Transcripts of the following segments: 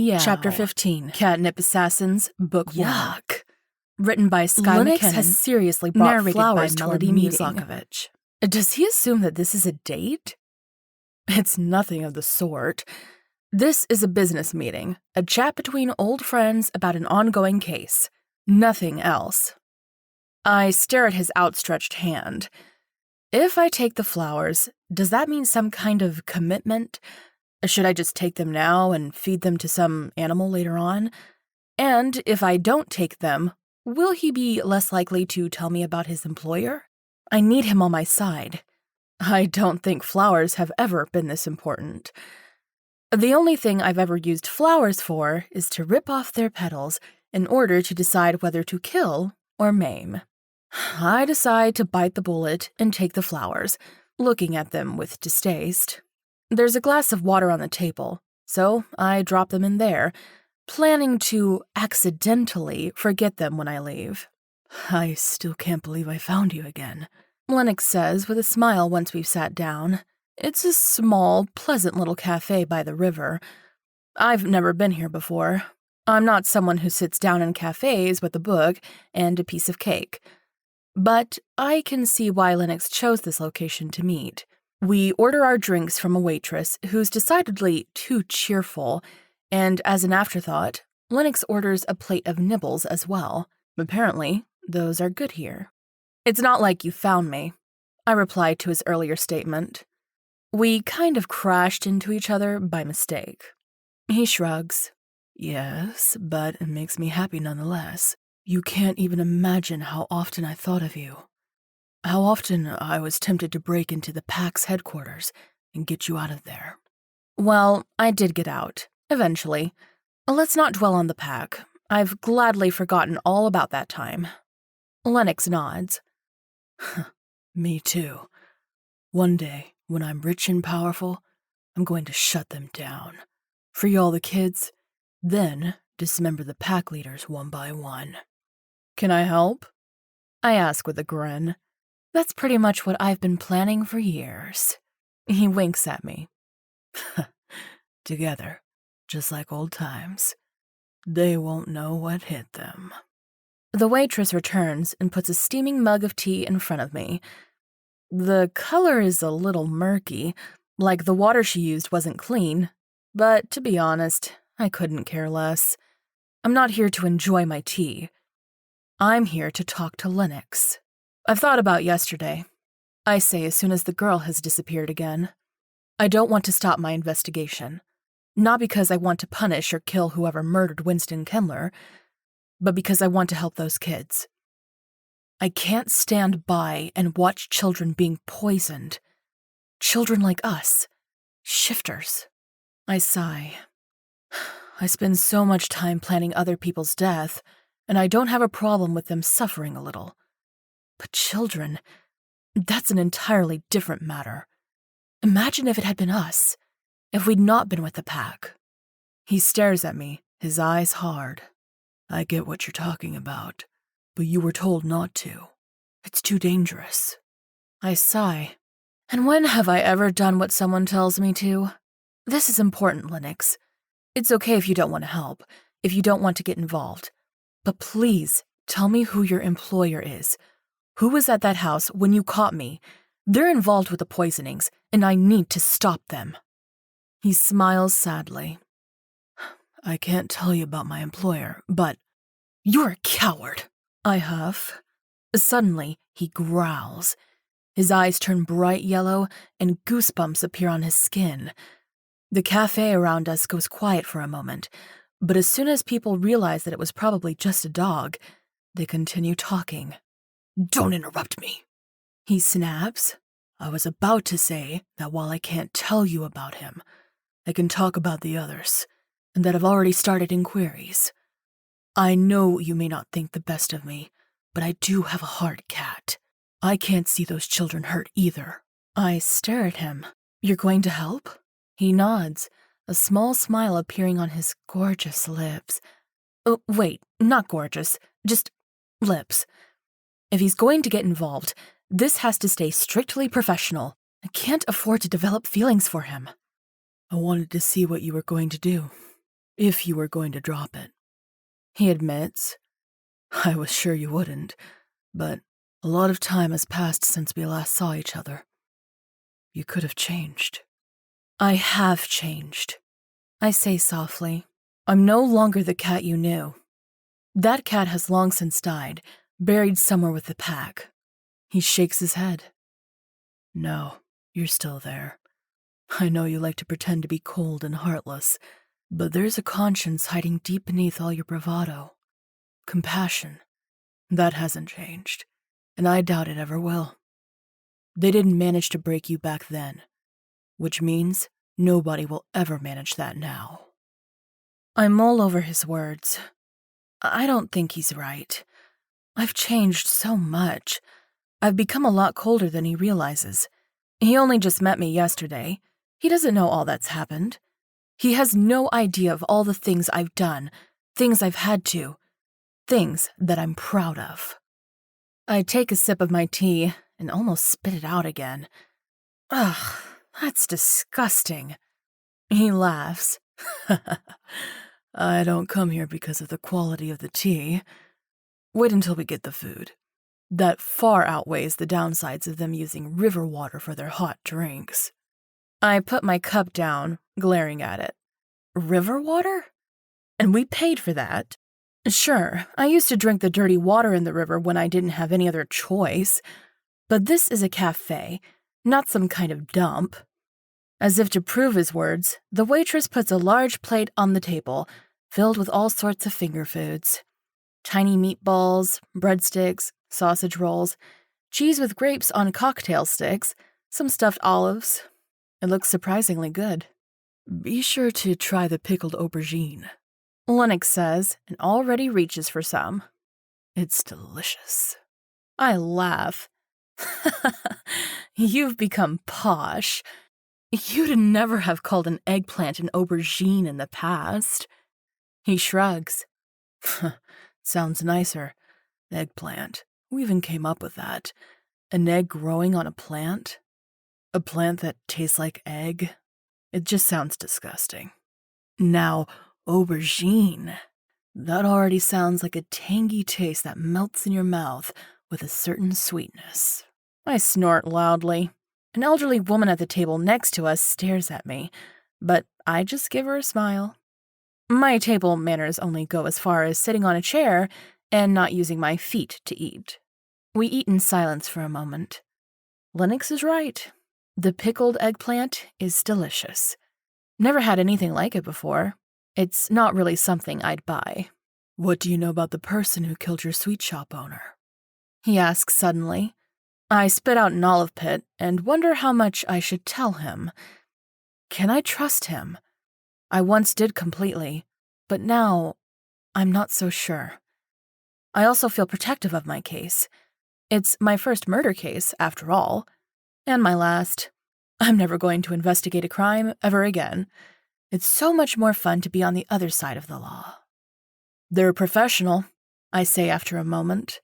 Meow. Chapter 15, Catnip Assassins, Book 1. Yuck. Written by Skye MacKinnon, has seriously brought narrated flowers by to our meeting. Muzljakovich. Does he assume that this is a date? It's nothing of the sort. This is a business meeting, a chat between old friends about an ongoing case. Nothing else. I stare at his outstretched hand. If I take the flowers, does that mean some kind of commitment? Should I just take them now and feed them to some animal later on? And if I don't take them, will he be less likely to tell me about his employer? I need him on my side. I don't think flowers have ever been this important. The only thing I've ever used flowers for is to rip off their petals in order to decide whether to kill or maim. I decide to bite the bullet and take the flowers, looking at them with distaste. There's a glass of water on the table, so I drop them in there, planning to accidentally forget them when I leave. I still can't believe I found you again, Lennox says with a smile once we've sat down. It's a small, pleasant little cafe by the river. I've never been here before. I'm not someone who sits down in cafes with a book and a piece of cake. But I can see why Lennox chose this location to meet. We order our drinks from a waitress who's decidedly too cheerful, and as an afterthought, Lennox orders a plate of nibbles as well. Apparently, those are good here. It's not like you found me, I replied to his earlier statement. We kind of crashed into each other by mistake. He shrugs. Yes, but it makes me happy nonetheless. You can't even imagine how often I thought of you. How often I was tempted to break into the PAC's headquarters and get you out of there. Well, I did get out, eventually. Let's not dwell on the PAC. I've gladly forgotten all about that time. Lennox nods. Me too. One day, when I'm rich and powerful, I'm going to shut them down. Free all the kids, then dismember the PAC leaders one by one. Can I help? I ask with a grin. That's pretty much what I've been planning for years. He winks at me. Together, just like old times. They won't know what hit them. The waitress returns and puts a steaming mug of tea in front of me. The color is a little murky, like the water she used wasn't clean, but to be honest, I couldn't care less. I'm not here to enjoy my tea. I'm here to talk to Lennox. I've thought about yesterday, I say as soon as the girl has disappeared again. I don't want to stop my investigation. Not because I want to punish or kill whoever murdered Winston Kendler, but because I want to help those kids. I can't stand by and watch children being poisoned. Children like us. Shifters. I sigh. I spend so much time planning other people's death, and I don't have a problem with them suffering a little. But children, that's an entirely different matter. Imagine if it had been us, if we'd not been with the PAC. He stares at me, his eyes hard. I get what you're talking about, but you were told not to. It's too dangerous. I sigh. And when have I ever done what someone tells me to? This is important, Lennox. It's okay if you don't want to help, if you don't want to get involved. But please, tell me who your employer is. Who was at that house when you caught me? They're involved with the poisonings, and I need to stop them. He smiles sadly. I can't tell you about my employer, but you're a coward, I huff. Suddenly, he growls. His eyes turn bright yellow, and goosebumps appear on his skin. The cafe around us goes quiet for a moment, but as soon as people realize that it was probably just a dog, they continue talking. Don't interrupt me, he snaps. I was about to say that while I can't tell you about him, I can talk about the others, and that I've already started inquiries. I know you may not think the best of me, but I do have a heart, Cat. I can't see those children hurt either. I stare at him. You're going to help? He nods, a small smile appearing on his gorgeous lips. Oh, wait, not gorgeous, just lips. If he's going to get involved, this has to stay strictly professional. I can't afford to develop feelings for him. I wanted to see what you were going to do. If you were going to drop it. He admits. I was sure you wouldn't, but a lot of time has passed since we last saw each other. You could have changed. I have changed. I say softly. I'm no longer the cat you knew. That cat has long since died, buried somewhere with the pack. He shakes his head. No, you're still there. I know you like to pretend to be cold and heartless, but there's a conscience hiding deep beneath all your bravado. Compassion. That hasn't changed, and I doubt it ever will. They didn't manage to break you back then, which means nobody will ever manage that now. I mull over his words. I don't think he's right. I've changed so much. I've become a lot colder than he realizes. He only just met me yesterday. He doesn't know all that's happened. He has no idea of all the things I've done, things I've had to, things that I'm proud of. I take a sip of my tea and almost spit it out again. Ugh, that's disgusting. He laughs. I don't come here because of the quality of the tea. Wait until we get the food. That far outweighs the downsides of them using river water for their hot drinks. I put my cup down, glaring at it. River water? And we paid for that. Sure, I used to drink the dirty water in the river when I didn't have any other choice, but this is a cafe, not some kind of dump. As if to prove his words, the waitress puts a large plate on the table, filled with all sorts of finger foods. Tiny meatballs, breadsticks, sausage rolls, cheese with grapes on cocktail sticks, some stuffed olives. It looks surprisingly good. Be sure to try the pickled aubergine, Lennox says, and already reaches for some. It's delicious. I laugh. You've become posh. You'd never have called an eggplant an aubergine in the past. He shrugs. Sounds nicer. Eggplant. We even came up with that. An egg growing on a plant? A plant that tastes like egg? It just sounds disgusting. Now, aubergine. That already sounds like a tangy taste that melts in your mouth with a certain sweetness. I snort loudly. An elderly woman at the table next to us stares at me, but I just give her a smile. My table manners only go as far as sitting on a chair and not using my feet to eat. We eat in silence for a moment. Lennox is right. The pickled eggplant is delicious. Never had anything like it before. It's not really something I'd buy. What do you know about the person who killed your sweet shop owner? He asks suddenly. I spit out an olive pit and wonder how much I should tell him. Can I trust him? I once did completely, but now I'm not so sure. I also feel protective of my case. It's my first murder case, after all, and my last. I'm never going to investigate a crime ever again. It's so much more fun to be on the other side of the law. They're professional, I say after a moment.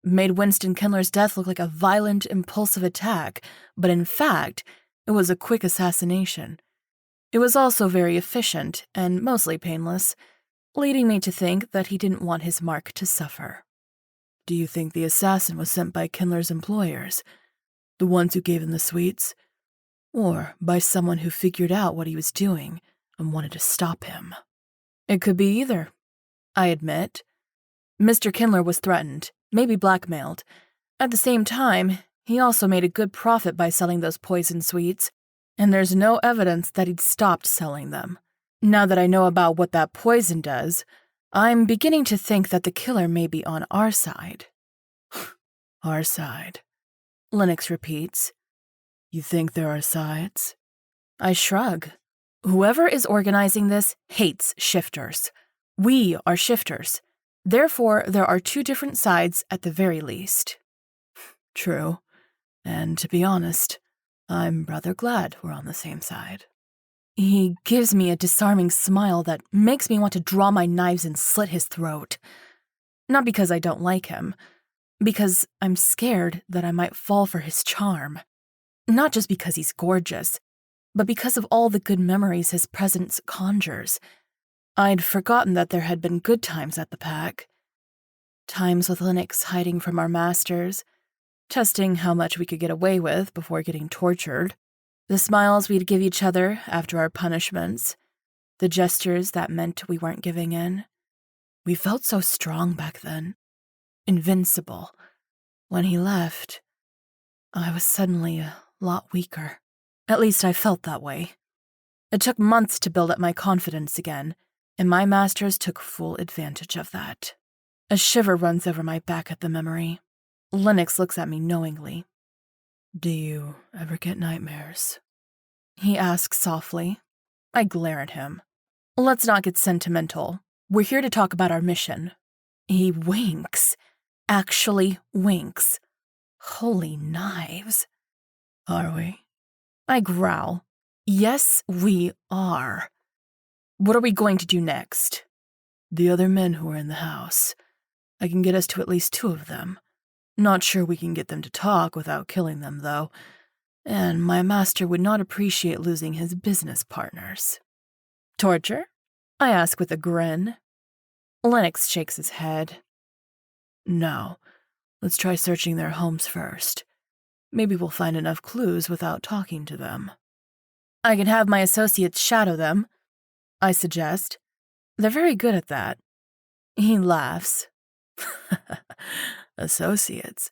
Made Winston Kindler's death look like a violent, impulsive attack, but in fact, it was a quick assassination. It was also very efficient and mostly painless, leading me to think that he didn't want his mark to suffer. Do you think the assassin was sent by Kindler's employers, the ones who gave him the sweets, or by someone who figured out what he was doing and wanted to stop him? It could be either, I admit. Mr. Kindler was threatened, maybe blackmailed. At the same time, he also made a good profit by selling those poison sweets, and there's no evidence that he'd stopped selling them. Now that I know about what that poison does, I'm beginning to think that the killer may be on our side. Our side, Lennox repeats. You think there are sides? I shrug. Whoever is organizing this hates shifters. We are shifters. Therefore, there are two different sides at the very least. True. And to be honest, I'm rather glad we're on the same side. He gives me a disarming smile that makes me want to draw my knives and slit his throat. Not because I don't like him, because I'm scared that I might fall for his charm. Not just because he's gorgeous, but because of all the good memories his presence conjures. I'd forgotten that there had been good times at the pack. Times with Lennox hiding from our masters, testing how much we could get away with before getting tortured, the smiles we'd give each other after our punishments, the gestures that meant we weren't giving in. We felt so strong back then. Invincible. When he left, I was suddenly a lot weaker. At least I felt that way. It took months to build up my confidence again, and my masters took full advantage of that. A shiver runs over my back at the memory. Lennox looks at me knowingly. "Do you ever get nightmares?" he asks softly. I glare at him. "Let's not get sentimental. We're here to talk about our mission." He winks. Actually winks. Holy knives. "Are we?" I growl. "Yes, we are." "What are we going to do next?" "The other men who are in the house. I can get us to at least 2 of them. Not sure we can get them to talk without killing them, though. And my master would not appreciate losing his business partners." "Torture?" I ask with a grin. Lennox shakes his head. "No. Let's try searching their homes first. Maybe we'll find enough clues without talking to them." "I can have my associates shadow them," I suggest. "They're very good at that." He laughs. "Associates?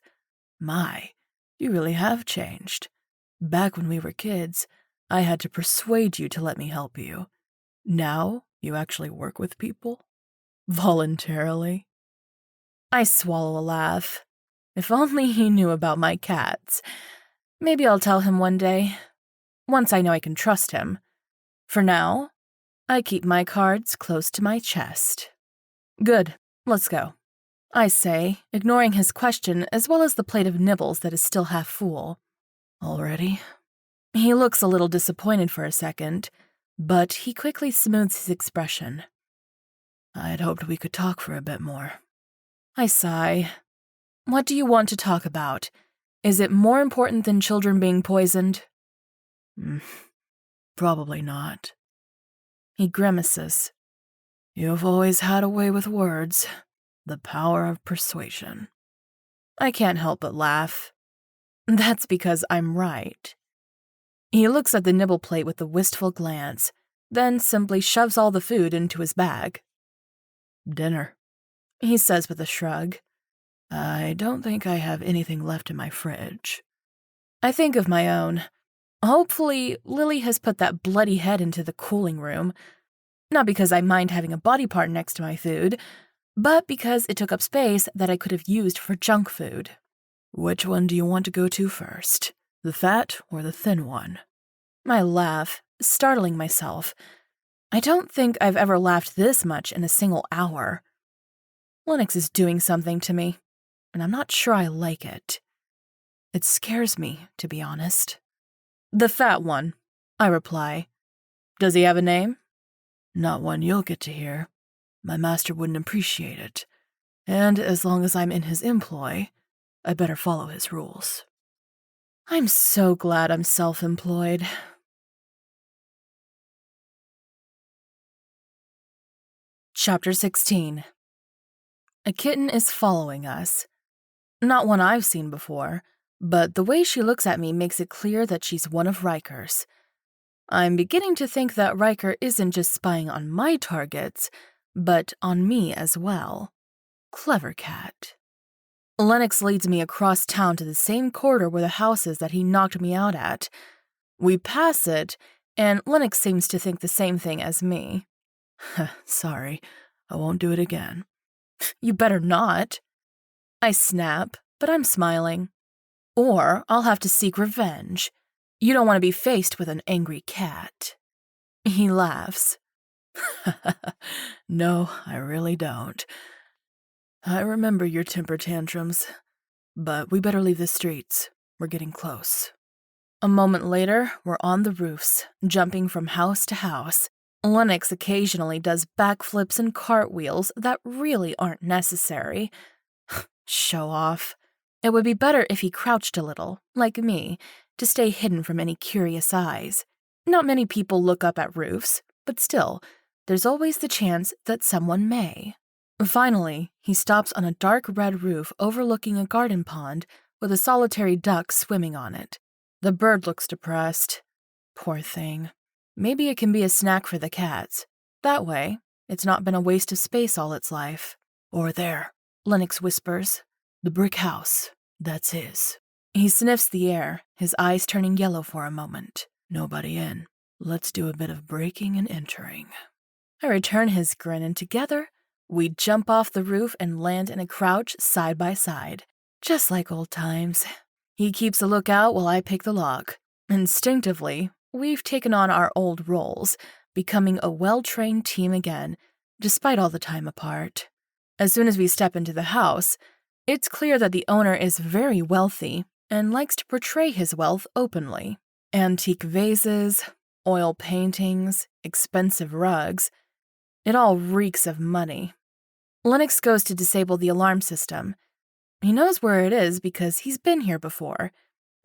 My, you really have changed. Back when we were kids, I had to persuade you to let me help you. Now, you actually work with people? Voluntarily?" I swallow a laugh. If only he knew about my cats. Maybe I'll tell him one day. Once I know I can trust him. For now, I keep my cards close to my chest. "Good, let's go," I say, ignoring his question as well as the plate of nibbles that is still half full. "Already?" He looks a little disappointed for a second, but he quickly smooths his expression. "I'd hoped we could talk for a bit more." I sigh. "What do you want to talk about? Is it more important than children being poisoned?" Probably not." He grimaces. "You've always had a way with words. The power of persuasion." I can't help but laugh. That's because I'm right. He looks at the nibble plate with a wistful glance, then simply shoves all the food into his bag. "Dinner," he says with a shrug. "I don't think I have anything left in my fridge." I think of my own. Hopefully, Lily has put that bloody head into the cooling room. Not because I mind having a body part next to my food, but because it took up space that I could have used for junk food. "Which one do you want to go to first? The fat or the thin one?" I laugh, startling myself. I don't think I've ever laughed this much in a single hour. Lennox is doing something to me, and I'm not sure I like it. It scares me, to be honest. "The fat one," I reply. "Does he have a name?" "Not one you'll get to hear. My master wouldn't appreciate it. And as long as I'm in his employ, I better follow his rules." I'm so glad I'm self-employed. Chapter 16. A kitten is following us. Not one I've seen before, but the way she looks at me makes it clear that she's one of Riker's. I'm beginning to think that Riker isn't just spying on my targets, but on me as well. Clever cat. Lennox leads me across town to the same corridor where the house is that he knocked me out at. We pass it, and Lennox seems to think the same thing as me. "Sorry, I won't do it again." "You better not." I snap, but I'm smiling. "Or I'll have to seek revenge. You don't want to be faced with an angry cat." He laughs. "No, I really don't. I remember your temper tantrums, but we better leave the streets. We're getting close." A moment later, we're on the roofs, jumping from house to house. Lennox occasionally does backflips and cartwheels that really aren't necessary. Show off. It would be better if he crouched a little, like me, to stay hidden from any curious eyes. Not many people look up at roofs, but still, there's always the chance that someone may. Finally, he stops on a dark red roof overlooking a garden pond with a solitary duck swimming on it. The bird looks depressed. Poor thing. Maybe it can be a snack for the cats. That way, it's not been a waste of space all its life. Or there, Lennox whispers. The brick house. That's his. He sniffs the air, his eyes turning yellow for a moment. Nobody in. Let's do a bit of breaking and entering. I return his grin, and together, we jump off the roof and land in a crouch side by side. Just like old times. He keeps a lookout while I pick the lock. Instinctively, we've taken on our old roles, becoming a well-trained team again, despite all the time apart. As soon as we step into the house, it's clear that the owner is very wealthy and likes to portray his wealth openly. Antique vases, oil paintings, expensive rugs. It all reeks of money. Lennox goes to disable the alarm system. He knows where it is because he's been here before.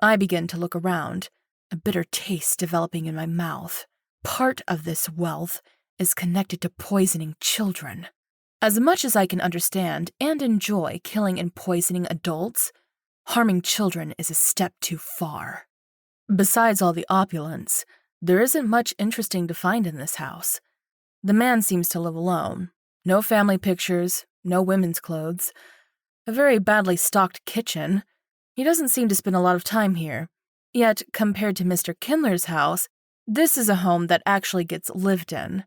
I begin to look around, a bitter taste developing in my mouth. Part of this wealth is connected to poisoning children. As much as I can understand and enjoy killing and poisoning adults, harming children is a step too far. Besides all the opulence, there isn't much interesting to find in this house. The man seems to live alone. No family pictures, no women's clothes. A very badly stocked kitchen. He doesn't seem to spend a lot of time here. Yet, compared to Mr. Kindler's house, this is a home that actually gets lived in.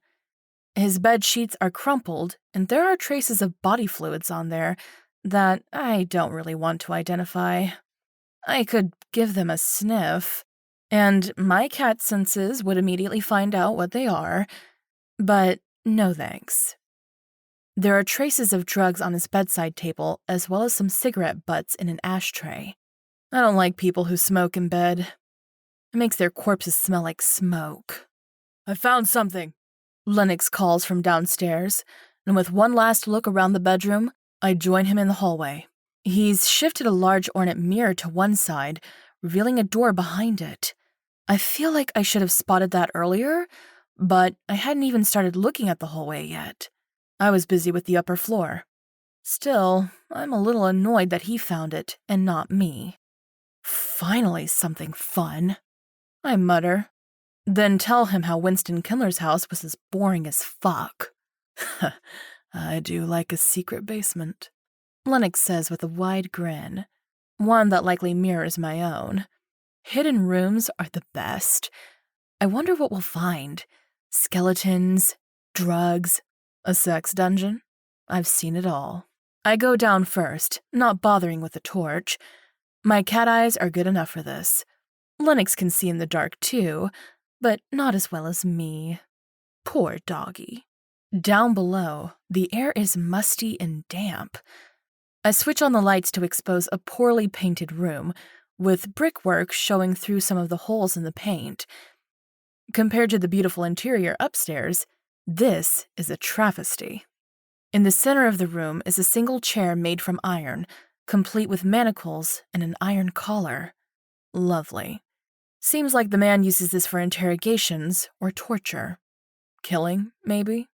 His bed sheets are crumpled, and there are traces of body fluids on there that I don't really want to identify. I could give them a sniff, and my cat senses would immediately find out what they are, but no thanks. There are traces of drugs on his bedside table, as well as some cigarette butts in an ashtray. I don't like people who smoke in bed. It makes their corpses smell like smoke. I found something, Lennox calls from downstairs, and with one last look around the bedroom, I join him in the hallway. He's shifted a large ornate mirror to one side, revealing a door behind it. I feel like I should have spotted that earlier, but I hadn't even started looking at the hallway yet. I was busy with the upper floor. Still, I'm a little annoyed that he found it and not me. Finally, something fun, I mutter, then tell him how Winston Kindler's house was as boring as fuck. I do like a secret basement, Lennox says with a wide grin, one that likely mirrors my own. Hidden rooms are the best. I wonder what we'll find. Skeletons, drugs, a sex dungeon. I've seen it all. I go down first, not bothering with the torch. My cat eyes are good enough for this. Lennox can see in the dark too, but not as well as me. Poor doggy. Down below, the air is musty and damp. I switch on the lights to expose a poorly painted room, with brickwork showing through some of the holes in the paint. Compared to the beautiful interior upstairs, this is a travesty. In the center of the room is a single chair made from iron, complete with manacles and an iron collar. Lovely. Seems like the man uses this for interrogations or torture. Killing, maybe?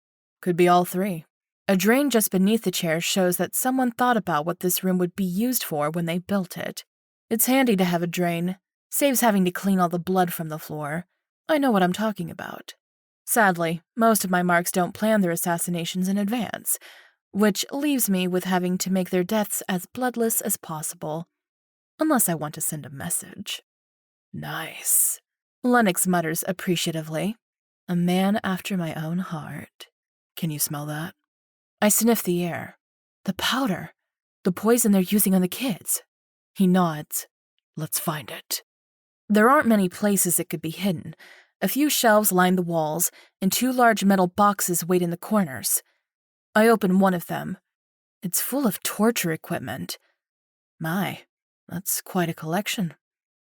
Could be all three. A drain just beneath the chair shows that someone thought about what this room would be used for when they built it. It's handy to have a drain. Saves having to clean all the blood from the floor. I know what I'm talking about. Sadly, most of my marks don't plan their assassinations in advance, which leaves me with having to make their deaths as bloodless as possible. Unless I want to send a message. Nice, Lennox mutters appreciatively. A man after my own heart. Can you smell that? I sniff the air. The powder. The poison they're using on the kids. He nods. Let's find it. There aren't many places it could be hidden. A few shelves line the walls, and 2 large metal boxes wait in the corners. I open one of them. It's full of torture equipment. My, that's quite a collection.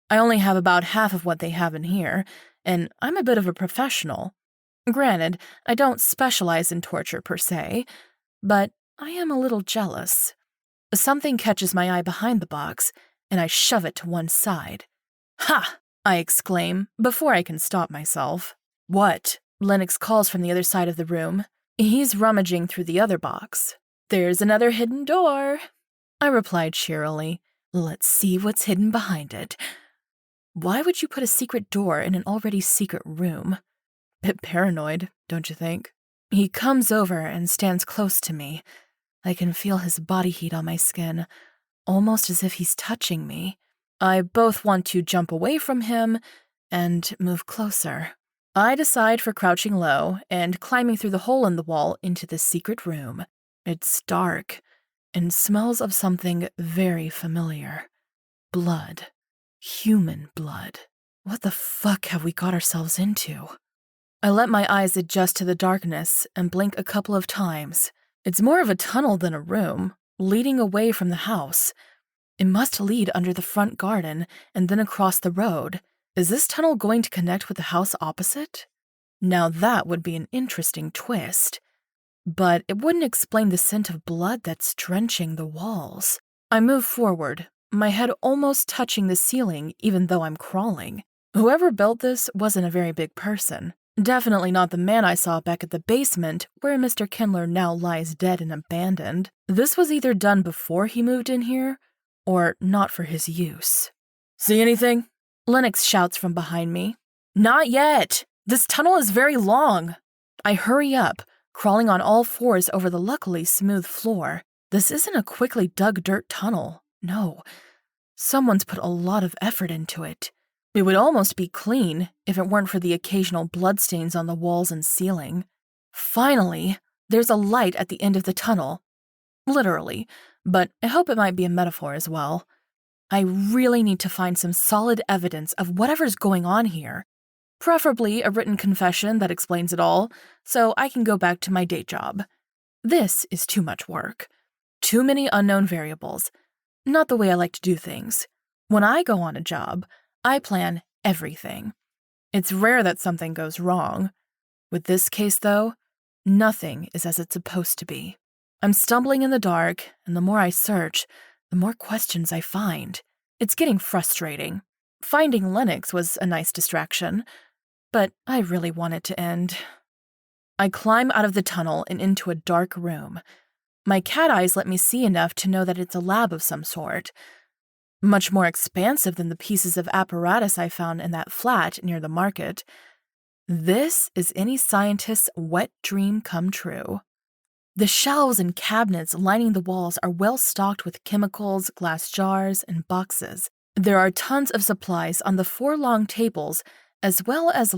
I only have about half of what they have in here, and I'm a bit of a professional. Granted, I don't specialize in torture per se, but I am a little jealous. Something catches my eye behind the box, and I shove it to one side. Ha! I exclaim, before I can stop myself. What? Lennox calls from the other side of the room. He's rummaging through the other box. There's another hidden door, I replied cheerily. Let's see what's hidden behind it. Why would you put a secret door in an already secret room? Bit paranoid, don't you think? He comes over and stands close to me. I can feel his body heat on my skin, almost as if he's touching me. I both want to jump away from him and move closer. I decide for crouching low and climbing through the hole in the wall into the secret room. It's dark and smells of something very familiar. Blood. Human blood. What the fuck have we got ourselves into? I let my eyes adjust to the darkness and blink a couple of times. It's more of a tunnel than a room, leading away from the house. It must lead under the front garden and then across the road. Is this tunnel going to connect with the house opposite? Now that would be an interesting twist. But it wouldn't explain the scent of blood that's drenching the walls. I move forward, my head almost touching the ceiling even though I'm crawling. Whoever built this wasn't a very big person. Definitely not the man I saw back at the basement where Mr. Kindler now lies dead and abandoned. This was either done before he moved in here or not for his use. See anything? Lennox shouts from behind me. Not yet! This tunnel is very long! I hurry up, crawling on all fours over the luckily smooth floor. This isn't a quickly dug dirt tunnel. No. Someone's put a lot of effort into it. It would almost be clean if it weren't for the occasional bloodstains on the walls and ceiling. Finally, there's a light at the end of the tunnel. Literally, but I hope it might be a metaphor as well. I really need to find some solid evidence of whatever's going on here. Preferably a written confession that explains it all, so I can go back to my day job. This is too much work. Too many unknown variables. Not the way I like to do things. When I go on a job, I plan everything. It's rare that something goes wrong. With this case, though, nothing is as it's supposed to be. I'm stumbling in the dark, and the more I search, the more questions I find. It's getting frustrating. Finding Lennox was a nice distraction, but I really want it to end. I climb out of the tunnel and into a dark room. My cat eyes let me see enough to know that it's a lab of some sort. Much more expansive than the pieces of apparatus I found in that flat near the market. This is any scientist's wet dream come true. The shelves and cabinets lining the walls are well stocked with chemicals, glass jars, and boxes. There are tons of supplies on the 4 long tables, as well as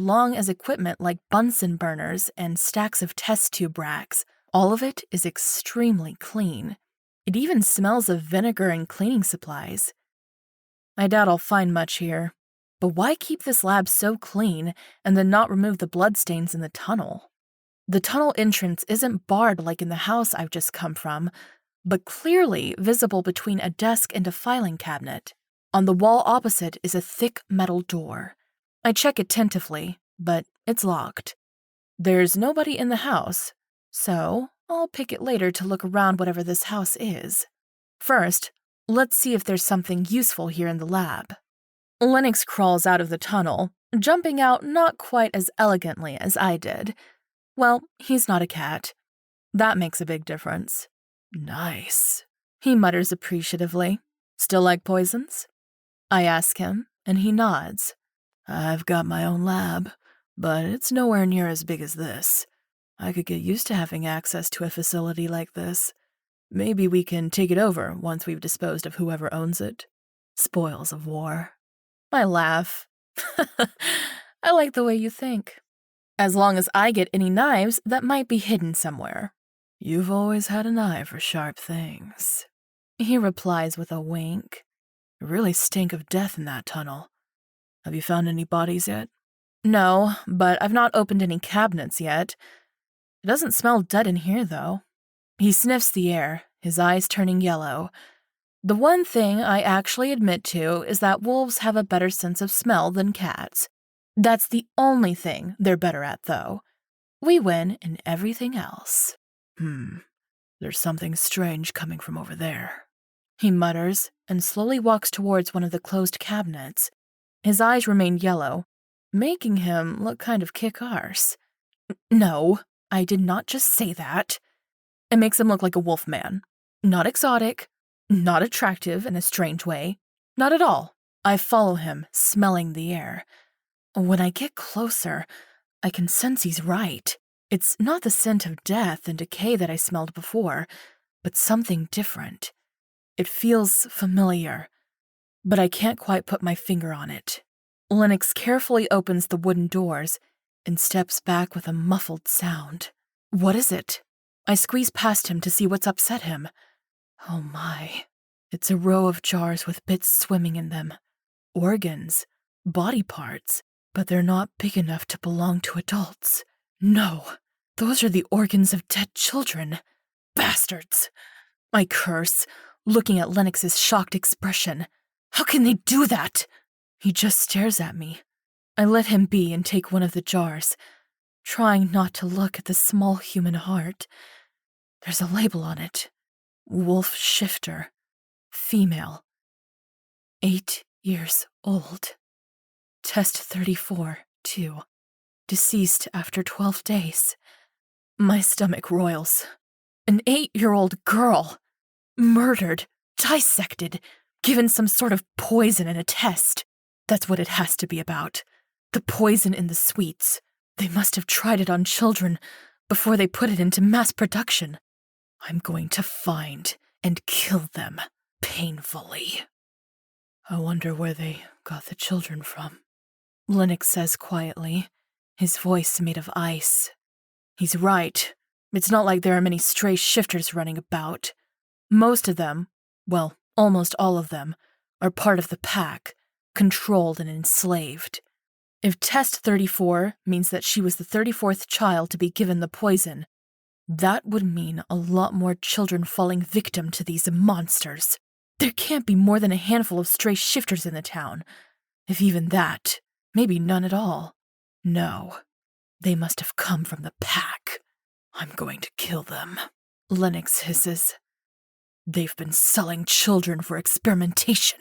equipment like Bunsen burners and stacks of test tube racks. All of it is extremely clean. It even smells of vinegar and cleaning supplies. I doubt I'll find much here. But why keep this lab so clean and then not remove the bloodstains in the tunnel? The tunnel entrance isn't barred like in the house I've just come from, but clearly visible between a desk and a filing cabinet. On the wall opposite is a thick metal door. I check it tentatively, but it's locked. There's nobody in the house, so I'll pick it later to look around whatever this house is. First, let's see if there's something useful here in the lab. Lennox crawls out of the tunnel, jumping out not quite as elegantly as I did. Well, he's not a cat. That makes a big difference. Nice, he mutters appreciatively. Still like poisons? I ask him, and he nods. I've got my own lab, but it's nowhere near as big as this. I could get used to having access to a facility like this. Maybe we can take it over once we've disposed of whoever owns it. Spoils of war. I laugh. I like the way you think. As long as I get any knives that might be hidden somewhere. You've always had an eye for sharp things. He replies with a wink. It really stink of death in that tunnel. Have you found any bodies yet? No, but I've not opened any cabinets yet. It doesn't smell dead in here, though. He sniffs the air, his eyes turning yellow. The one thing I actually admit to is that wolves have a better sense of smell than cats. That's the only thing they're better at, though. We win in everything else. There's something strange coming from over there. He mutters and slowly walks towards one of the closed cabinets. His eyes remain yellow, making him look kind of kick-arse. No, I did not just say that. It makes him look like a wolf man. Not exotic, not attractive in a strange way. Not at all. I follow him, smelling the air. When I get closer, I can sense he's right. It's not the scent of death and decay that I smelled before, but something different. It feels familiar, but I can't quite put my finger on it. Lennox carefully opens the wooden doors and steps back with a muffled sound. What is it? I squeeze past him to see what's upset him. Oh my. It's a row of jars with bits swimming in them. Organs, body parts, but they're not big enough to belong to adults. No, those are the organs of dead children. Bastards. I curse, looking at Lennox's shocked expression. How can they do that? He just stares at me. I let him be and take one of the jars, trying not to look at the small human heart. There's a label on it. Wolf Shifter. Female. 8 years old. Test 34, too. Deceased after 12 days. My stomach roils. An 8-year-old girl. Murdered. Dissected. Given some sort of poison in a test. That's what it has to be about. The poison in the sweets. They must have tried it on children before they put it into mass production. I'm going to find and kill them painfully. I wonder where they got the children from, Lennox says quietly, his voice made of ice. He's right. It's not like there are many stray shifters running about. Most of them, well, almost all of them, are part of the pack, controlled and enslaved. If Test 34 means that she was the 34th child to be given the poison, that would mean a lot more children falling victim to these monsters. There can't be more than a handful of stray shifters in the town. If even that, maybe none at all. No, they must have come from the pack. I'm going to kill them. Lennox hisses. They've been selling children for experimentation.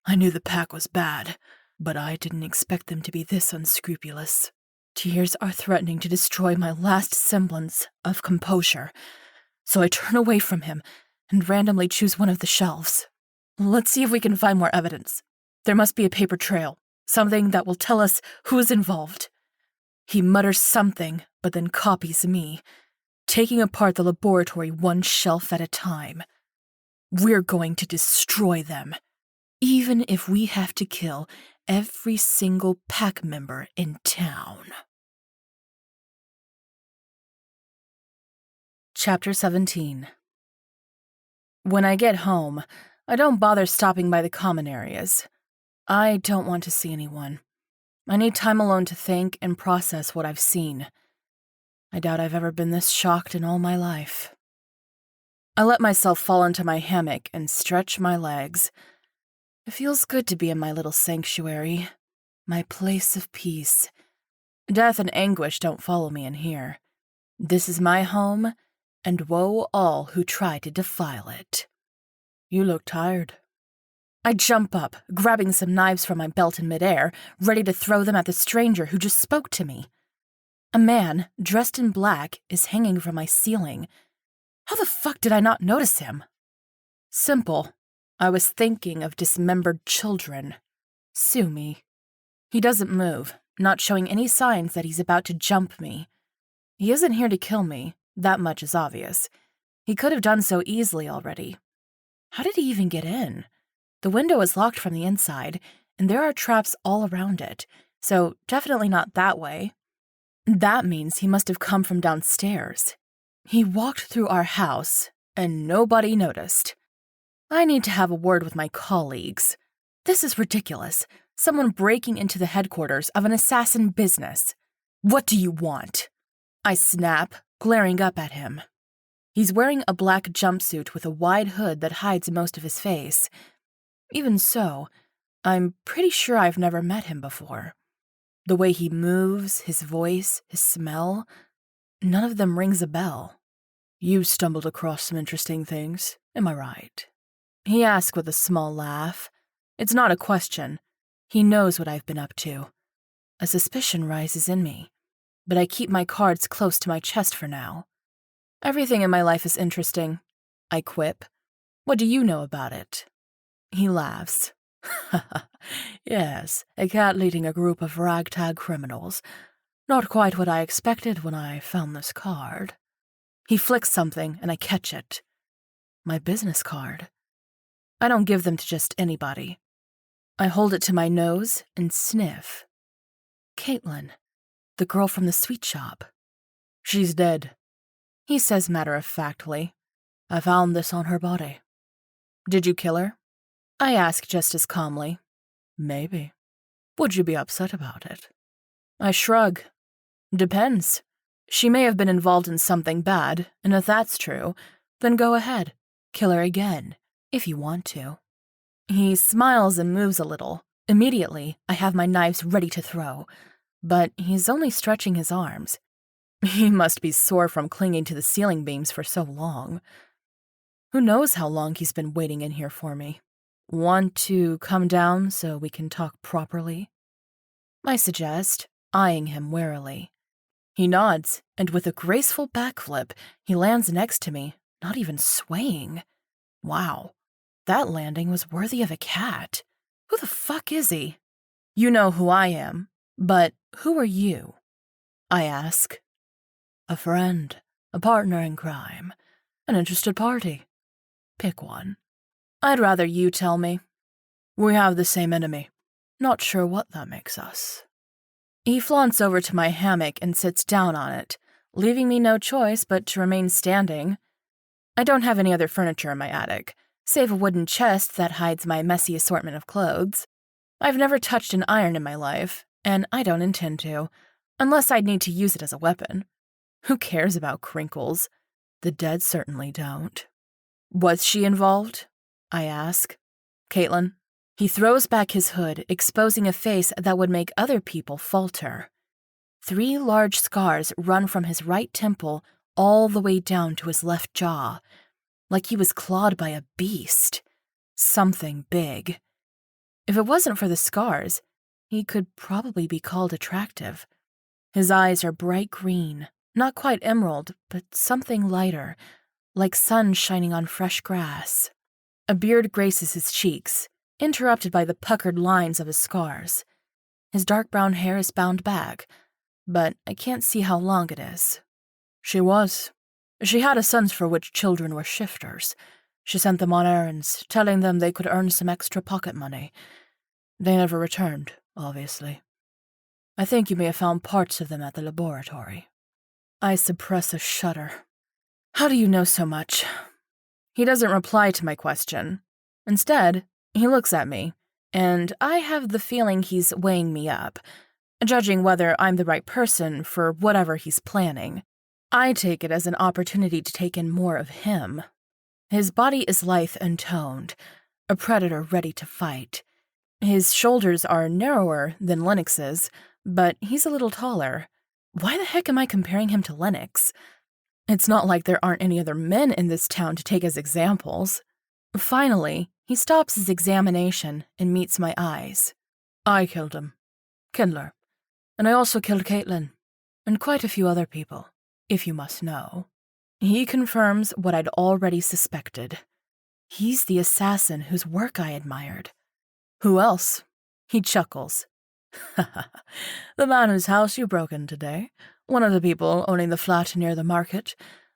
I knew the pack was bad, but I didn't expect them to be this unscrupulous. Tears are threatening to destroy my last semblance of composure, so I turn away from him and randomly choose one of the shelves. Let's see if we can find more evidence. There must be a paper trail, something that will tell us who's involved. He mutters something, but then copies me, taking apart the laboratory one shelf at a time. We're going to destroy them, even if we have to kill every single pack member in town. Chapter 17. When I get home, I don't bother stopping by the common areas. I don't want to see anyone. I need time alone to think and process what I've seen. I doubt I've ever been this shocked in all my life. I let myself fall into my hammock and stretch my legs. It feels good to be in my little sanctuary, my place of peace. Death and anguish don't follow me in here. This is my home, and woe all who try to defile it. You look tired. I jump up, grabbing some knives from my belt in midair, ready to throw them at the stranger who just spoke to me. A man, dressed in black, is hanging from my ceiling. How the fuck did I not notice him? Simple. I was thinking of dismembered children. Sue me. He doesn't move, not showing any signs that he's about to jump me. He isn't here to kill me, that much is obvious. He could have done so easily already. How did he even get in? The window is locked from the inside, and there are traps all around it, so definitely not that way. That means he must have come from downstairs. He walked through our house, and nobody noticed. I need to have a word with my colleagues. This is ridiculous. Someone breaking into the headquarters of an assassin business. What do you want? I snap, glaring up at him. He's wearing a black jumpsuit with a wide hood that hides most of his face. Even so, I'm pretty sure I've never met him before. The way he moves, his voice, his smell, none of them rings a bell. You stumbled across some interesting things, am I right? He asks with a small laugh. It's not a question. He knows what I've been up to. A suspicion rises in me. but I keep my cards close to my chest for now. Everything in my life is interesting, I quip. What do you know about it? He laughs. Yes, a cat leading a group of ragtag criminals. Not quite what I expected when I found this card. He flicks something, and I catch it. My business card. I don't give them to just anybody. I hold it to my nose and sniff. Caitlin, the girl from the sweet shop. She's dead, he says matter-of-factly. I found this on her body. Did you kill her? I ask just as calmly. Maybe. Would you be upset about it? I shrug. Depends. She may have been involved in something bad, and if that's true, then go ahead. Kill her again, if you want to. He smiles and moves a little. Immediately, I have my knives ready to throw, but he's only stretching his arms. He must be sore from clinging to the ceiling beams for so long. Who knows how long he's been waiting in here for me? Want to come down so we can talk properly? I suggest, eyeing him warily. He nods, and with a graceful backflip, he lands next to me, not even swaying. Wow, that landing was worthy of a cat. Who the fuck is he? You know who I am, but who are you? I ask. A friend, a partner in crime, an interested party. Pick one. I'd rather you tell me. We have the same enemy. Not sure what that makes us. He flaunts over to my hammock and sits down on it, leaving me no choice but to remain standing. I don't have any other furniture in my attic, save a wooden chest that hides my messy assortment of clothes. I've never touched an iron in my life, and I don't intend to, unless I'd need to use it as a weapon. Who cares about crinkles? The dead certainly don't. Was she involved? I ask. Caitlin. He throws back his hood, exposing a face that would make other people falter. 3 large scars run from his right temple all the way down to his left jaw, like he was clawed by a beast. Something big. If it wasn't for the scars, he could probably be called attractive. His eyes are bright green, not quite emerald, but something lighter, like sun shining on fresh grass. A beard graces his cheeks, interrupted by the puckered lines of his scars. His dark brown hair is bound back, but I can't see how long it is. She was. She had a sense for which children were shifters. She sent them on errands, telling them they could earn some extra pocket money. They never returned, obviously. I think you may have found parts of them at the laboratory. I suppress a shudder. How do you know so much? He doesn't reply to my question. Instead, he looks at me, and I have the feeling he's weighing me up, judging whether I'm the right person for whatever he's planning. I take it as an opportunity to take in more of him. His body is lithe and toned, a predator ready to fight. His shoulders are narrower than Lennox's, but he's a little taller. Why the heck am I comparing him to Lennox? It's not like there aren't any other men in this town to take as examples. Finally, he stops his examination and meets my eyes. I killed him. Kindler. And I also killed Caitlin. And quite a few other people, if you must know. He confirms what I'd already suspected. He's the assassin whose work I admired. Who else? He chuckles. The man whose house you broke in today. One of the people owning the flat near the market.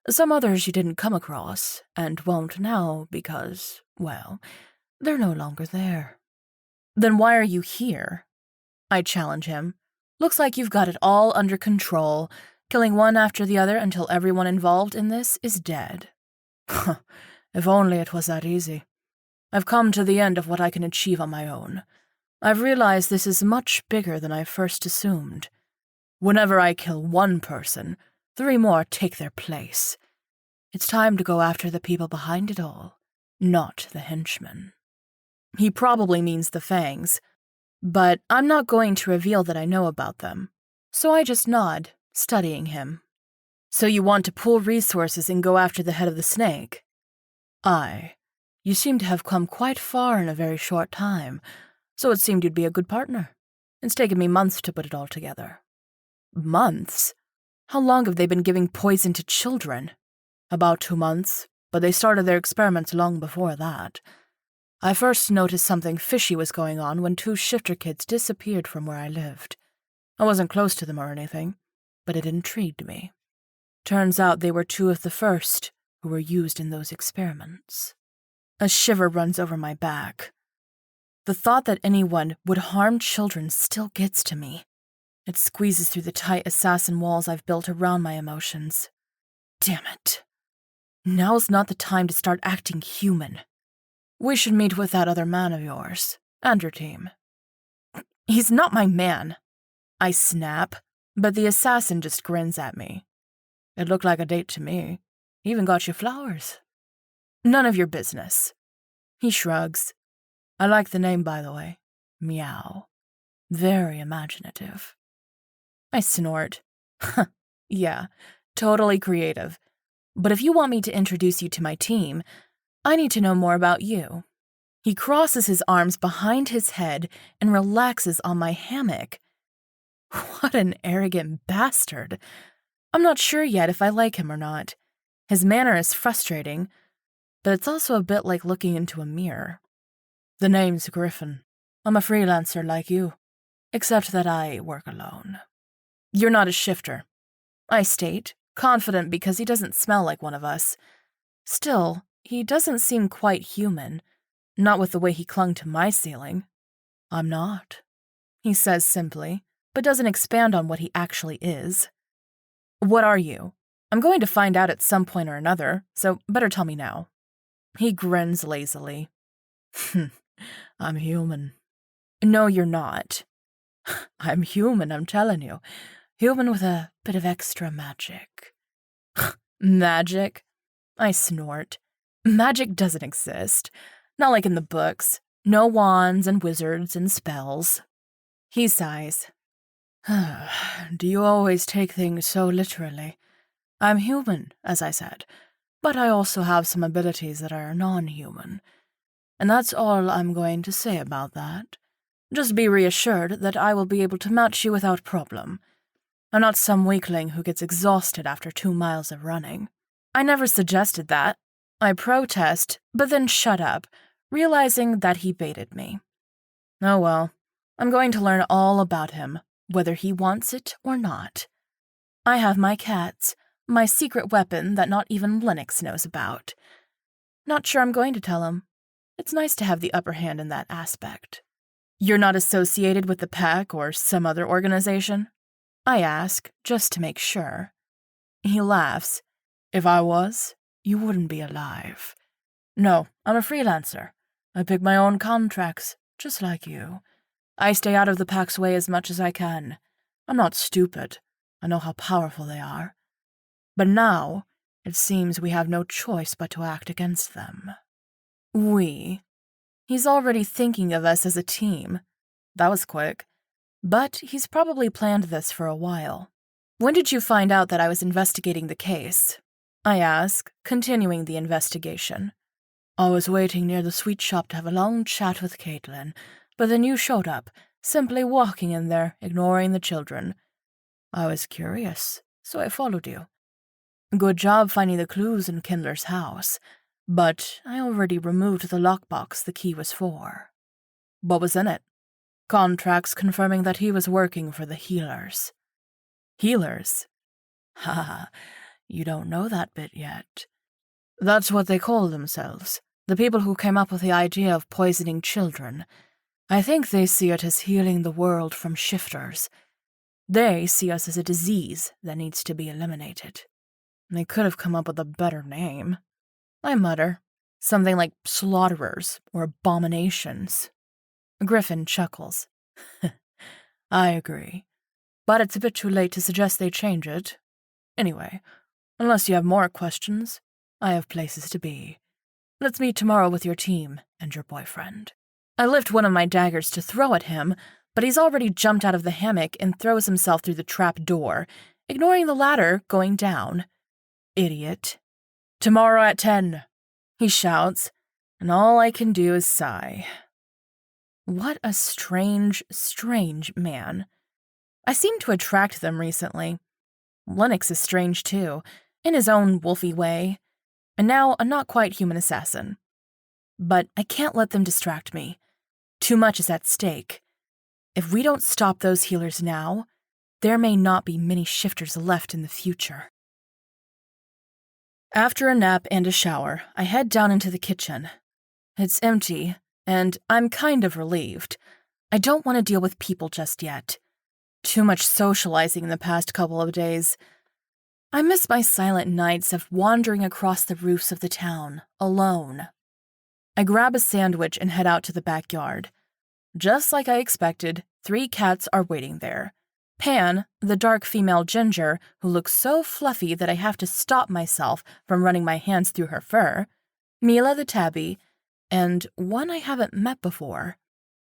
Some others you didn't come across, and won't now because, well, they're no longer there. Then why are you here? I challenge him. Looks like you've got it all under control, killing one after the other until everyone involved in this is dead. If only it was that easy. I've come to the end of what I can achieve on my own. I've realized this is much bigger than I first assumed. Whenever I kill one person, 3 more take their place. It's time to go after the people behind it all, not the henchmen. He probably means the Fangs, but I'm not going to reveal that I know about them, so I just nod, studying him. So you want to pool resources and go after the head of the snake? Aye. You seem to have come quite far in a very short time, so it seemed you'd be a good partner. It's taken me months to put it all together. Months? How long have they been giving poison to children? About 2 months, but they started their experiments long before that. I first noticed something fishy was going on when 2 shifter kids disappeared from where I lived. I wasn't close to them or anything, but it intrigued me. Turns out they were 2 of the first who were used in those experiments. A shiver runs over my back. The thought that anyone would harm children still gets to me. It squeezes through the tight assassin walls I've built around my emotions. Damn it. Now's not the time to start acting human. We should meet with that other man of yours, and your team. He's not my man. I snap, but the assassin just grins at me. It looked like a date to me. He even got you flowers. None of your business. He shrugs. I like the name, by the way. Meow. Very imaginative. I snort. Yeah, totally creative. But if you want me to introduce you to my team, I need to know more about you. He crosses his arms behind his head and relaxes on my hammock. What an arrogant bastard. I'm not sure yet if I like him or not. His manner is frustrating, but it's also a bit like looking into a mirror. The name's Griffin. I'm a freelancer like you, except that I work alone. You're not a shifter, I state, confident because he doesn't smell like one of us. Still, he doesn't seem quite human, not with the way he clung to my ceiling. I'm not, he says simply, but doesn't expand on what he actually is. What are you? I'm going to find out at some point or another, so better tell me now. He grins lazily. I'm human. No, you're not. I'm human, I'm telling you. Human with a bit of extra magic. Magic? I snort. Magic doesn't exist. Not like in the books. No wands and wizards and spells. He sighs. Do you always take things so literally? I'm human, as I said, but I also have some abilities that are non-human. And that's all I'm going to say about that. Just be reassured that I will be able to match you without problem. I'm not some weakling who gets exhausted after 2 miles of running. I never suggested that. I protest, but then shut up, realizing that he baited me. Oh well, I'm going to learn all about him, whether he wants it or not. I have my cats, my secret weapon that not even Linux knows about. Not sure I'm going to tell him. It's nice to have the upper hand in that aspect. You're not associated with the pack or some other organization? I ask, just to make sure. He laughs. If I was, you wouldn't be alive. No, I'm a freelancer. I pick my own contracts, just like you. I stay out of the pack's way as much as I can. I'm not stupid. I know how powerful they are. But now, it seems we have no choice but to act against them. We. He's already thinking of us as a team. That was quick. But he's probably planned this for a while. When did you find out that I was investigating the case? I ask, continuing the investigation. I was waiting near the sweet shop to have a long chat with Caitlin, but then you showed up, simply walking in there, ignoring the children. I was curious, so I followed you. Good job finding the clues in Kindler's house, but I already removed the lockbox the key was for. What was in it? Contracts confirming that he was working for the healers. Healers? Ha, you don't know that bit yet. That's what they call themselves, the people who came up with the idea of poisoning children. I think they see it as healing the world from shifters. They see us as a disease that needs to be eliminated. They could have come up with a better name. I mutter, something like slaughterers or abominations. Griffin chuckles. I agree, but it's a bit too late to suggest they change it. Anyway, unless you have more questions, I have places to be. Let's meet tomorrow with your team and your boyfriend. I lift one of my daggers to throw at him, but he's already jumped out of the hammock and throws himself through the trap door, ignoring the ladder going down. Idiot. Tomorrow at 10, he shouts, and all I can do is sigh. What a strange, strange man. I seem to attract them recently. Lennox is strange too, in his own wolfy way, and now a not-quite-human assassin. But I can't let them distract me. Too much is at stake. If we don't stop those healers now, there may not be many shifters left in the future. After a nap and a shower, I head down into the kitchen. It's empty, and I'm kind of relieved. I don't want to deal with people just yet. Too much socializing in the past couple of days. I miss my silent nights of wandering across the roofs of the town, alone. I grab a sandwich and head out to the backyard. Just like I expected, 3 cats are waiting there. Pan, the dark female ginger who looks so fluffy that I have to stop myself from running my hands through her fur, Mila the tabby, and one I haven't met before.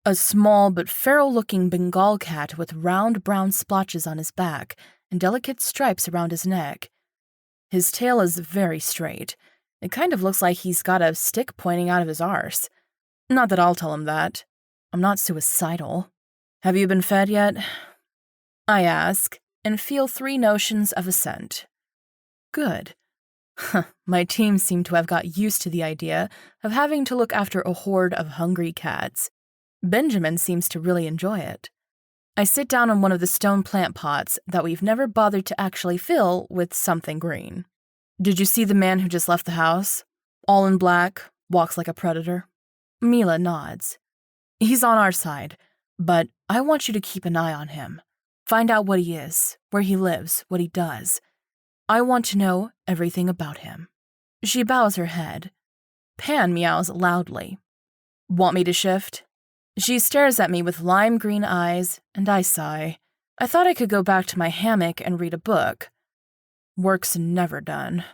A small but feral-looking Bengal cat with round brown splotches on his back and delicate stripes around his neck. His tail is very straight. It kind of looks like he's got a stick pointing out of his arse. Not that I'll tell him that. I'm not suicidal. Have you been fed yet? I ask, and feel 3 notions of assent. Good. My team seemed to have got used to the idea of having to look after a horde of hungry cats. Benjamin seems to really enjoy it. I sit down on one of the stone plant pots that we've never bothered to actually fill with something green. Did you see the man who just left the house? All in black, walks like a predator. Mila nods. He's on our side, but I want you to keep an eye on him. Find out what he is, where he lives, what he does. I want to know everything about him. She bows her head. Pan meows loudly. Want me to shift? She stares at me with lime green eyes, and I sigh. I thought I could go back to my hammock and read a book. Work's never done.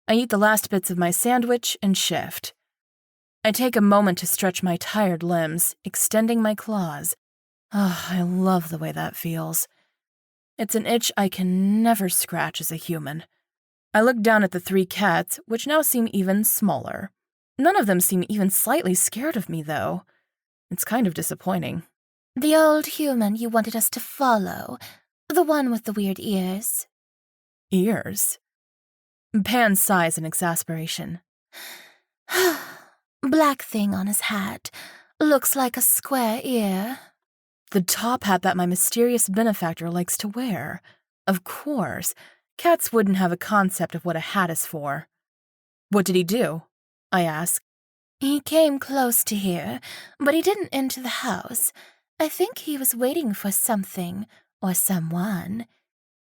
I eat the last bits of my sandwich and shift. I take a moment to stretch my tired limbs, extending my claws. I love the way that feels. It's an itch I can never scratch as a human. I look down at the 3 cats, which now seem even smaller. None of them seem even slightly scared of me, though. It's kind of disappointing. The old human you wanted us to follow. The one with the weird ears. Ears? Pan sighs in exasperation. Black thing on his hat. Looks like a square ear. The top hat that my mysterious benefactor likes to wear. Of course, cats wouldn't have a concept of what a hat is for. What did he do? I ask. He came close to here, but he didn't enter the house. I think he was waiting for something or someone.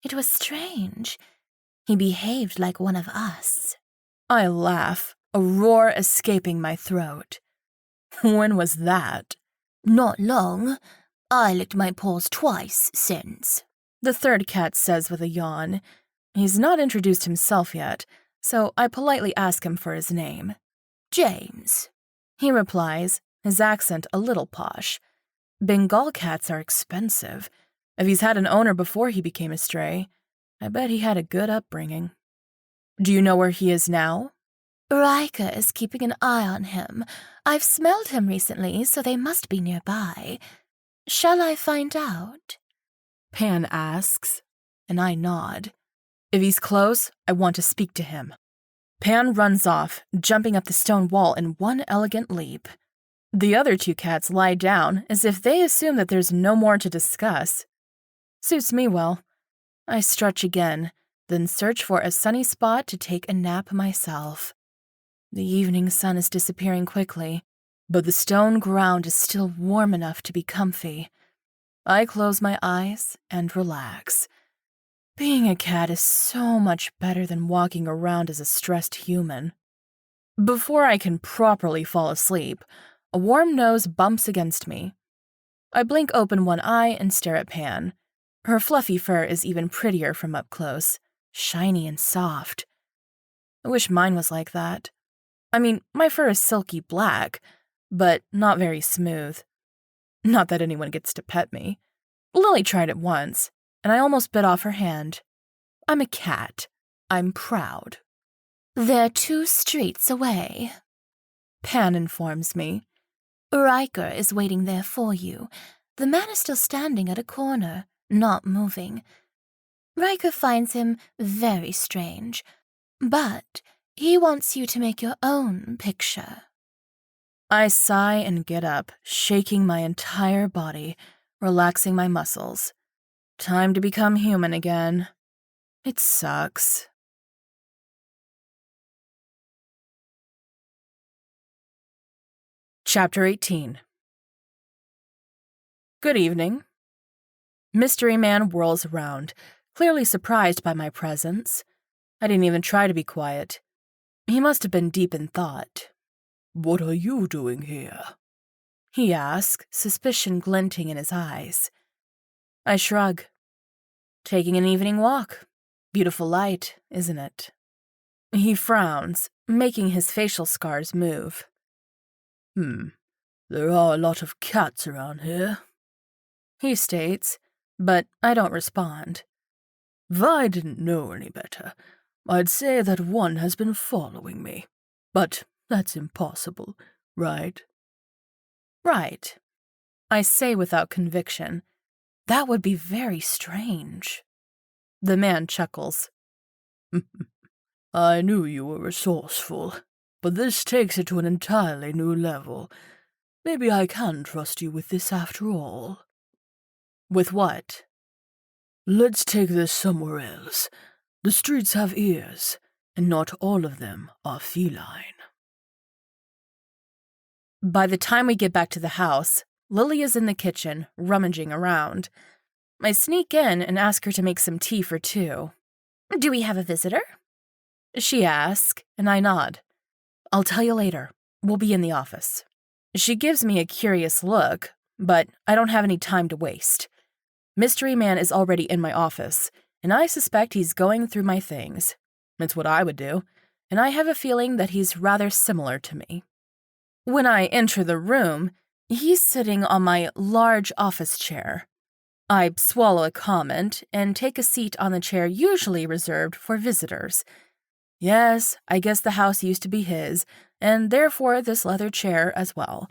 It was strange. He behaved like one of us. I laugh, a roar escaping my throat. When was that? Not long. I licked my paws twice since. The 3rd cat says with a yawn. He's not introduced himself yet, so I politely ask him for his name. James. He replies, his accent a little posh. Bengal cats are expensive. If he's had an owner before he became a stray, I bet he had a good upbringing. Do you know where he is now? Riker is keeping an eye on him. I've smelled him recently, so they must be nearby. Shall I find out? Pan asks, and I nod. If he's close, I want to speak to him. Pan runs off, jumping up the stone wall in one elegant leap. The other 2 cats lie down as if they assume that there's no more to discuss. Suits me well. I stretch again, then search for a sunny spot to take a nap myself. The evening sun is disappearing quickly, but the stone ground is still warm enough to be comfy. I close my eyes and relax. Being a cat is so much better than walking around as a stressed human. Before I can properly fall asleep, a warm nose bumps against me. I blink open one eye and stare at Pan. Her fluffy fur is even prettier from up close, shiny and soft. I wish mine was like that. I mean, my fur is silky black, but not very smooth. Not that anyone gets to pet me. Lily tried it once, and I almost bit off her hand. I'm a cat. I'm proud. They're 2 streets away. Pan informs me. Riker is waiting there for you. The man is still standing at a corner, not moving. Riker finds him very strange, but he wants you to make your own picture. I sigh and get up, shaking my entire body, relaxing my muscles. Time to become human again. It sucks. Chapter 18. Good evening. Mystery Man whirls around, clearly surprised by my presence. I didn't even try to be quiet. He must have been deep in thought. "What are you doing here?" he asks, suspicion glinting in his eyes. I shrug. Taking an evening walk. Beautiful light, isn't it? He frowns, making his facial scars move. There are a lot of cats around here," he states, but I don't respond. "If I didn't know any better, I'd say that one has been following me. But that's impossible, right?" Right, I say without conviction. That would be very strange. The man chuckles. "I knew you were resourceful, but this takes it to an entirely new level. Maybe I can trust you with this after all." With what? "Let's take this somewhere else. The streets have ears, and not all of them are feline." By the time we get back to the house, Lily is in the kitchen, rummaging around. I sneak in and ask her to make some tea for two. "Do we have a visitor?" she asks, and I nod. "I'll tell you later. We'll be in the office." She gives me a curious look, but I don't have any time to waste. Mystery Man is already in my office, and I suspect he's going through my things. It's what I would do, and I have a feeling that he's rather similar to me. When I enter the room, he's sitting on my large office chair. I swallow a comment and take a seat on the chair usually reserved for visitors. Yes, I guess the house used to be his, and therefore this leather chair as well.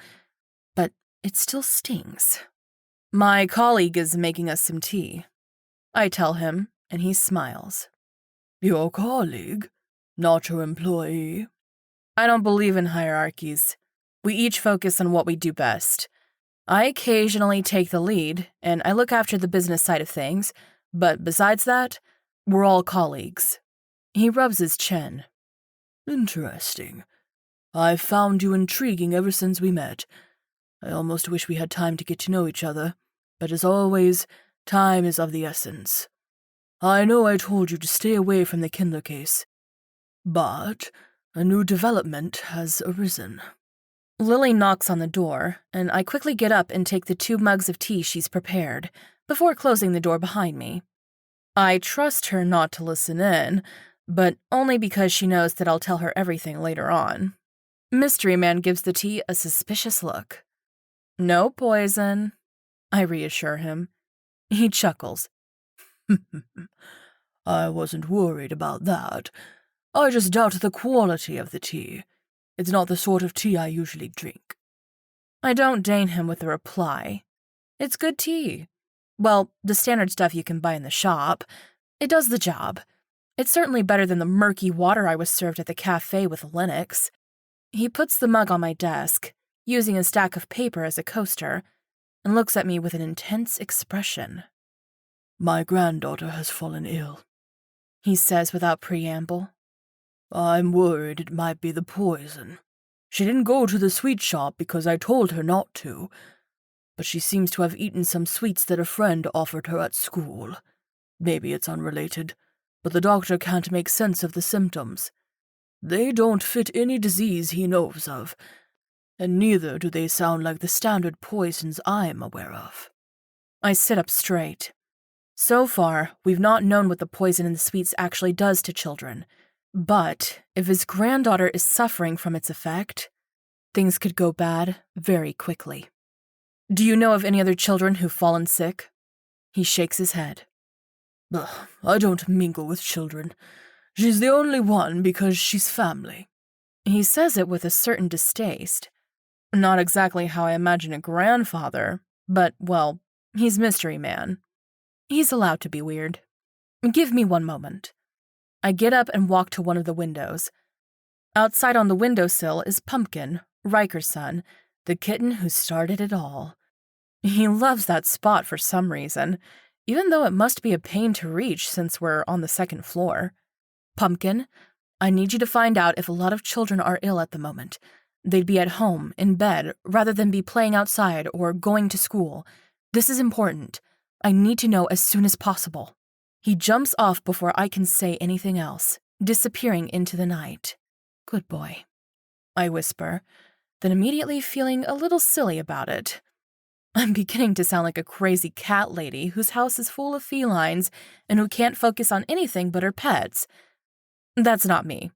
But it still stings. "My colleague is making us some tea," I tell him, and he smiles. "Your colleague? Not your employee?" I don't believe in hierarchies. We each focus on what we do best. I occasionally take the lead, and I look after the business side of things, but besides that, we're all colleagues. He rubs his chin. "Interesting. I've found you intriguing ever since we met. I almost wish we had time to get to know each other, but as always, time is of the essence. I know I told you to stay away from the Kindler case, but a new development has arisen." Lily knocks on the door, and I quickly get up and take the 2 mugs of tea she's prepared, before closing the door behind me. I trust her not to listen in, but only because she knows that I'll tell her everything later on. Mystery Man gives the tea a suspicious look. "No poison," I reassure him. He chuckles. "I wasn't worried about that. I just doubt the quality of the tea. It's not the sort of tea I usually drink." I don't deign him with a reply. It's good tea. Well, the standard stuff you can buy in the shop. It does the job. It's certainly better than the murky water I was served at the cafe with Lennox. He puts the mug on my desk, using a stack of paper as a coaster, and looks at me with an intense expression. "My granddaughter has fallen ill," he says without preamble. "I'm worried it might be the poison. She didn't go to the sweet shop because I told her not to, but she seems to have eaten some sweets that a friend offered her at school. Maybe it's unrelated, but the doctor can't make sense of the symptoms. They don't fit any disease he knows of, and neither do they sound like the standard poisons I'm aware of." I sit up straight. So far, we've not known what the poison in the sweets actually does to children. But if his granddaughter is suffering from its effect, things could go bad very quickly. "Do you know of any other children who've fallen sick?" He shakes his head. "I don't mingle with children. She's the only one because she's family." He says it with a certain distaste. Not exactly how I imagine a grandfather, but, well, he's Mystery Man. He's allowed to be weird. Give me one moment. I get up and walk to one of the windows. Outside on the windowsill is Pumpkin, Riker's son, the kitten who started it all. He loves that spot for some reason, even though it must be a pain to reach since we're on the second floor. Pumpkin, I need you to find out if a lot of children are ill at the moment. They'd be at home, in bed, rather than be playing outside or going to school. This is important. I need to know as soon as possible. He jumps off before I can say anything else, disappearing into the night. Good boy, I whisper, then immediately feeling a little silly about it. I'm beginning to sound like a crazy cat lady whose house is full of felines and who can't focus on anything but her pets. That's not me.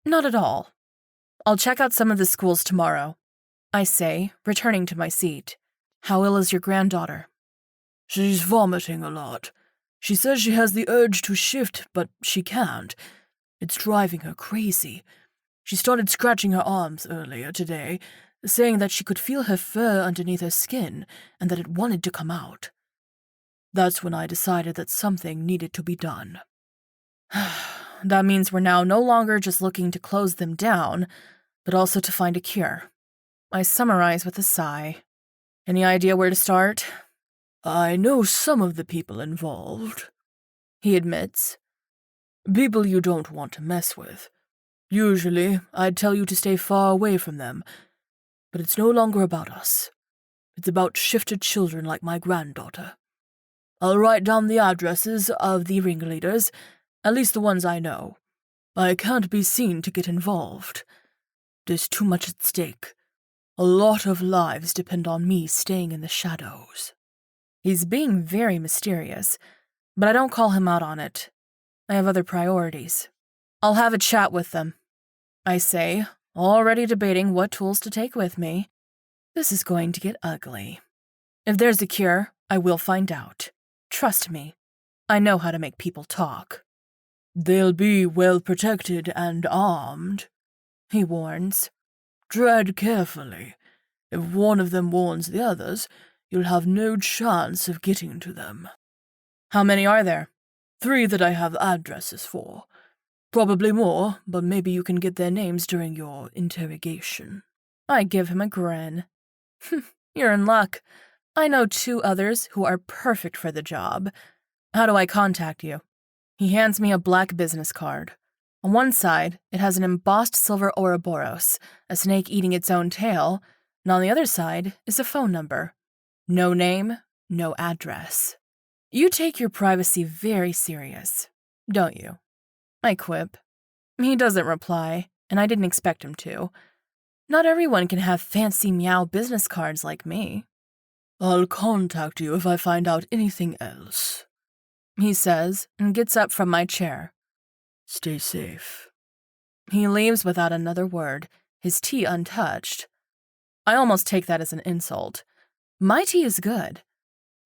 Not at all. I'll check out some of the schools tomorrow, I say, returning to my seat. How ill is your granddaughter? She's vomiting a lot. She says she has the urge to shift, but she can't. It's driving her crazy. She started scratching her arms earlier today, saying that she could feel her fur underneath her skin and that it wanted to come out. That's when I decided that something needed to be done. That means we're now no longer just looking to close them down, but also to find a cure. I summarize with a sigh. Any idea where to start? I know some of the people involved, he admits. People you don't want to mess with. Usually, I'd tell you to stay far away from them, but it's no longer about us. It's about shifted children like my granddaughter. I'll write down the addresses of the ringleaders, at least the ones I know. I can't be seen to get involved. There's too much at stake. A lot of lives depend on me staying in the shadows. He's being very mysterious, but I don't call him out on it. I have other priorities. I'll have a chat with them, I say, already debating what tools to take with me. This is going to get ugly. If there's a cure, I will find out. Trust me. I know how to make people talk. They'll be well protected and armed, he warns. Tread carefully. If one of them warns the others, you'll have no chance of getting to them. How many are there? 3 that I have addresses for. Probably more, but maybe you can get their names during your interrogation. I give him a grin. You're in luck. I know 2 others who are perfect for the job. How do I contact you? He hands me a black business card. On one side, it has an embossed silver Ouroboros, a snake eating its own tail, and on the other side is a phone number. No name, no address. You take your privacy very serious, don't you? I quip. He doesn't reply, and I didn't expect him to. Not everyone can have fancy Meow business cards like me. I'll contact you if I find out anything else, he says, and gets up from my chair. Stay safe. He leaves without another word, his tea untouched. I almost take that as an insult. My tea is good.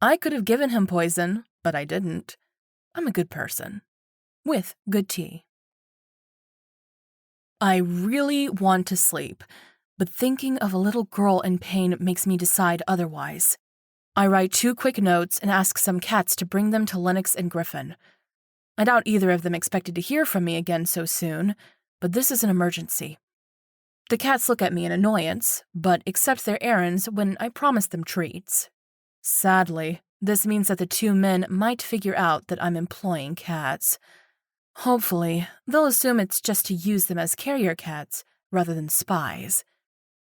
I could have given him poison, but I didn't. I'm a good person. With good tea. I really want to sleep, but thinking of a little girl in pain makes me decide otherwise. I write 2 quick notes and ask some cats to bring them to Lennox and Griffin. I doubt either of them expected to hear from me again so soon, but this is an emergency. The cats look at me in annoyance, but accept their errands when I promise them treats. Sadly, this means that the 2 men might figure out that I'm employing cats. Hopefully, they'll assume it's just to use them as carrier cats rather than spies.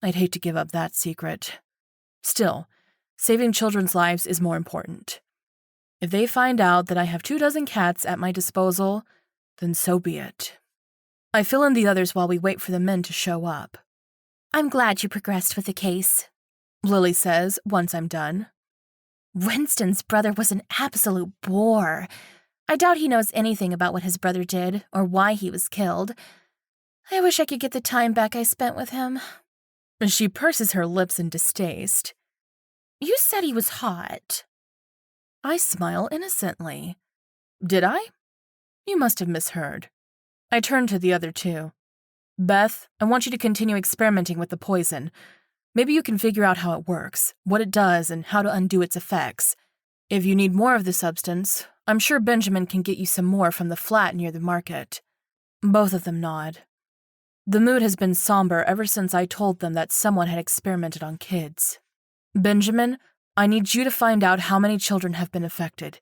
I'd hate to give up that secret. Still, saving children's lives is more important. If they find out that I have 24 cats at my disposal, then so be it. I fill in the others while we wait for the men to show up. I'm glad you progressed with the case, Lily says once I'm done. Winston's brother was an absolute bore. I doubt he knows anything about what his brother did or why he was killed. I wish I could get the time back I spent with him. She purses her lips in distaste. You said he was hot. I smile innocently. Did I? You must have misheard. I turn to the other 2. Beth, I want you to continue experimenting with the poison. Maybe you can figure out how it works, what it does, and how to undo its effects. If you need more of the substance, I'm sure Benjamin can get you some more from the flat near the market. Both of them nod. The mood has been somber ever since I told them that someone had experimented on kids. Benjamin, I need you to find out how many children have been affected.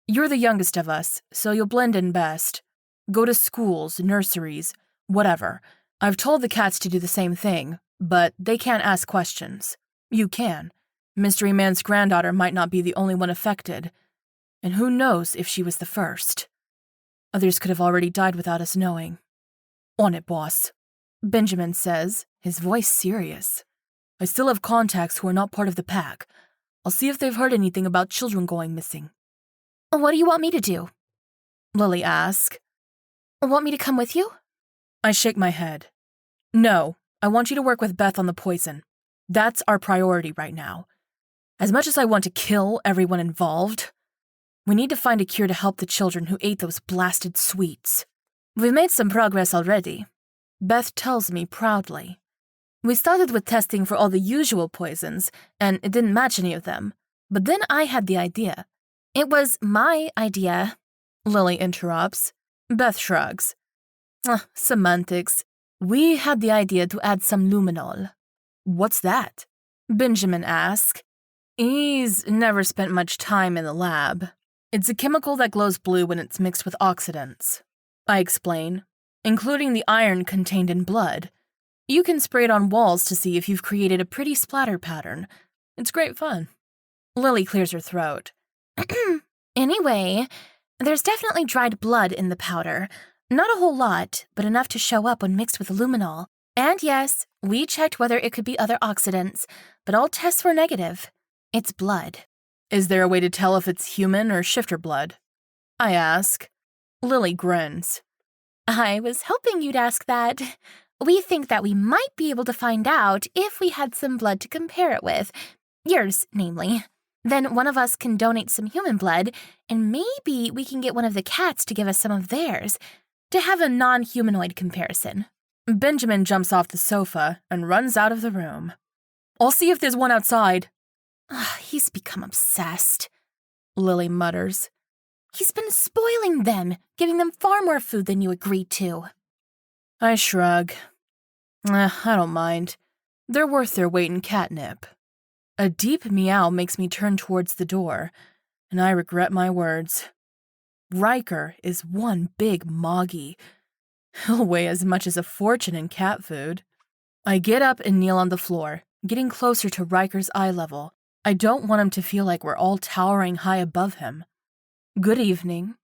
You're the youngest of us, so you'll blend in best. Go to schools, nurseries, whatever. I've told the cats to do the same thing, but they can't ask questions. You can. Mystery Man's granddaughter might not be the only one affected, and who knows if she was the first. Others could have already died without us knowing. On it, boss, Benjamin says, his voice serious. I still have contacts who are not part of the pack. I'll see if they've heard anything about children going missing. What do you want me to do? Lily asks. Want me to come with you? I shake my head. No, I want you to work with Beth on the poison. That's our priority right now. As much as I want to kill everyone involved, we need to find a cure to help the children who ate those blasted sweets. We've made some progress already, Beth tells me proudly. We started with testing for all the usual poisons, and it didn't match any of them. But then I had the idea. It was my idea, Lily interrupts. Beth shrugs. Semantics. We had the idea to add some luminol. What's that? Benjamin asks. He's never spent much time in the lab. It's a chemical that glows blue when it's mixed with oxidants, I explain, including the iron contained in blood. You can spray it on walls to see if you've created a pretty splatter pattern. It's great fun. Lily clears her throat. Anyway, there's definitely dried blood in the powder. Not a whole lot, but enough to show up when mixed with luminol. And yes, we checked whether it could be other oxidants, but all tests were negative. It's blood. Is there a way to tell if it's human or shifter blood? I ask. Lily grins. I was hoping you'd ask that. We think that we might be able to find out if we had some blood to compare it with. Yours, namely. Then one of us can donate some human blood, and maybe we can get one of the cats to give us some of theirs, to have a non-humanoid comparison. Benjamin jumps off the sofa and runs out of the room. I'll see if there's one outside. He's become obsessed, Lily mutters. He's been spoiling them, giving them far more food than you agreed to. I shrug. I don't mind. They're worth their weight in catnip. A deep meow makes me turn towards the door, and I regret my words. Riker is one big moggy. He'll weigh as much as a fortune in cat food. I get up and kneel on the floor, getting closer to Riker's eye level. I don't want him to feel like we're all towering high above him. Good evening,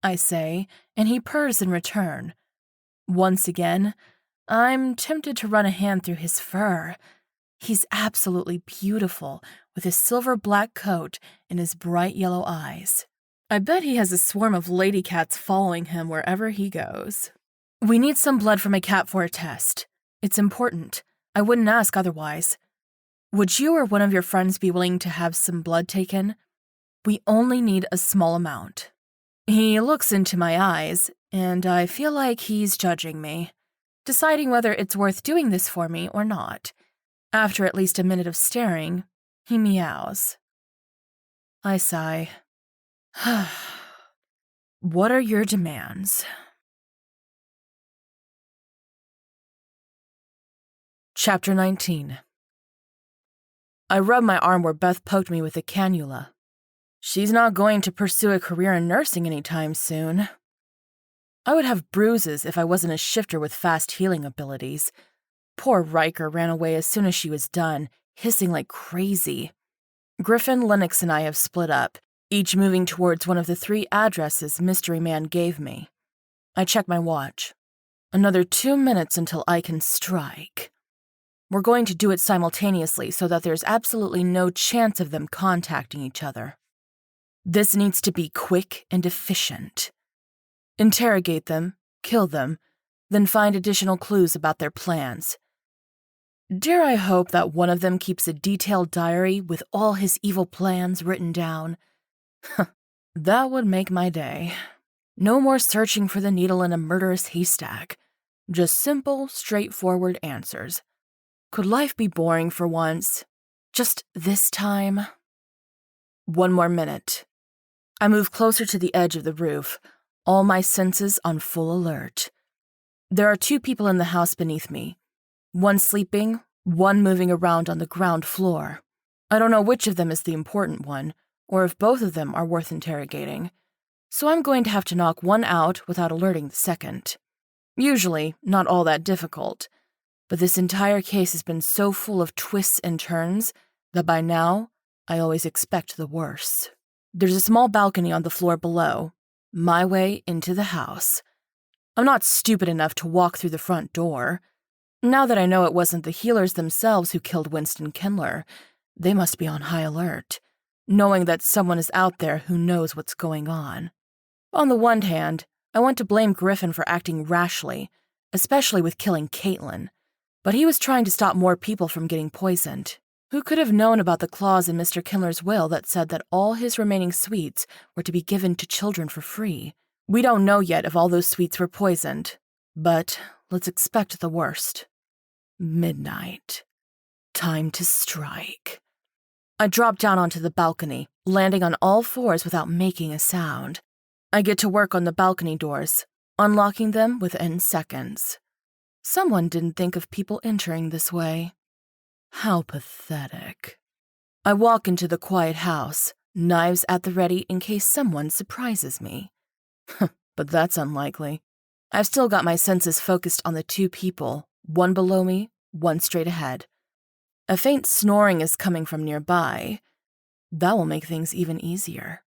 I say, and he purrs in return. Once again, I'm tempted to run a hand through his fur. He's absolutely beautiful, with his silver-black coat and his bright yellow eyes. I bet he has a swarm of lady cats following him wherever he goes. We need some blood from a cat for a test. It's important. I wouldn't ask otherwise. Would you or one of your friends be willing to have some blood taken? We only need a small amount. He looks into my eyes, and I feel like he's judging me, deciding whether it's worth doing this for me or not. After at least a minute of staring, he meows. I sigh. What are your demands? Chapter 19. I rub my arm where Beth poked me with a cannula. She's not going to pursue a career in nursing anytime soon. I would have bruises if I wasn't a shifter with fast healing abilities. Poor Riker ran away as soon as she was done, hissing like crazy. Griffin, Lennox, and I have split up, each moving towards one of the 3 addresses Mystery Man gave me. I check my watch. Another 2 minutes until I can strike. We're going to do it simultaneously so that there's absolutely no chance of them contacting each other. This needs to be quick and efficient. Interrogate them, kill them, then find additional clues about their plans. Dare I hope that one of them keeps a detailed diary with all his evil plans written down? That would make my day. No more searching for the needle in a murderous haystack. Just simple, straightforward answers. Could life be boring for once? Just this time? 1 more minute. I move closer to the edge of the roof, all my senses on full alert. There are 2 people in the house beneath me. One sleeping, one moving around on the ground floor. I don't know which of them is the important one, or if both of them are worth interrogating, so I'm going to have to knock one out without alerting the second. Usually, not all that difficult, but this entire case has been so full of twists and turns that by now, I always expect the worst. There's a small balcony on the floor below, my way into the house. I'm not stupid enough to walk through the front door. Now that I know it wasn't the healers themselves who killed Winston Kindler, they must be on high alert, knowing that someone is out there who knows what's going on. On the one hand, I want to blame Griffin for acting rashly, especially with killing Caitlin, but he was trying to stop more people from getting poisoned. Who could have known about the clause in Mr. Kindler's will that said that all his remaining sweets were to be given to children for free? We don't know yet if all those sweets were poisoned, but let's expect the worst. Midnight. Time to strike. I drop down onto the balcony, landing on all fours without making a sound. I get to work on the balcony doors, unlocking them within seconds. Someone didn't think of people entering this way. How pathetic. I walk into the quiet house, knives at the ready in case someone surprises me. But that's unlikely. I've still got my senses focused on the 2 people, one below me, one straight ahead. A faint snoring is coming from nearby. That will make things even easier.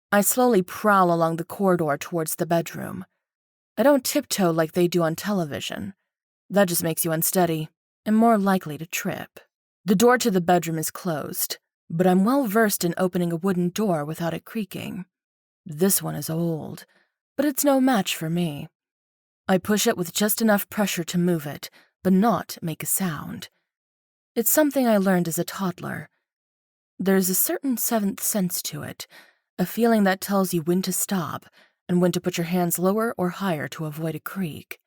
I slowly prowl along the corridor towards the bedroom. I don't tiptoe like they do on television. That just makes you unsteady and more likely to trip. The door to the bedroom is closed, but I'm well versed in opening a wooden door without it creaking. This one is old, but it's no match for me. I push it with just enough pressure to move it, but not make a sound. It's something I learned as a toddler. There's a certain 7th sense to it, a feeling that tells you when to stop and when to put your hands lower or higher to avoid a creak.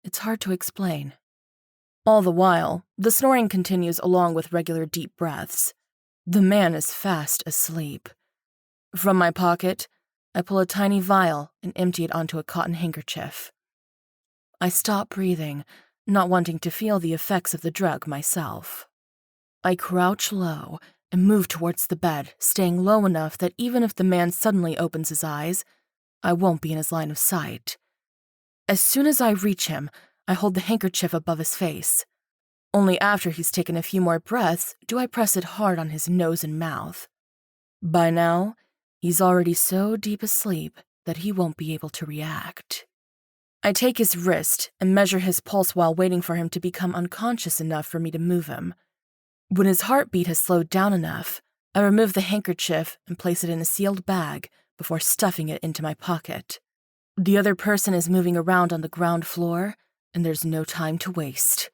It's hard to explain. All the while, the snoring continues along with regular deep breaths. The man is fast asleep. From my pocket, I pull a tiny vial and empty it onto a cotton handkerchief. I stop breathing, not wanting to feel the effects of the drug myself. I crouch low and move towards the bed, staying low enough that even if the man suddenly opens his eyes, I won't be in his line of sight. As soon as I reach him, I hold the handkerchief above his face. Only after he's taken a few more breaths do I press it hard on his nose and mouth. By now, he's already so deep asleep that he won't be able to react. I take his wrist and measure his pulse while waiting for him to become unconscious enough for me to move him. When his heartbeat has slowed down enough, I remove the handkerchief and place it in a sealed bag before stuffing it into my pocket. The other person is moving around on the ground floor, and there's no time to waste.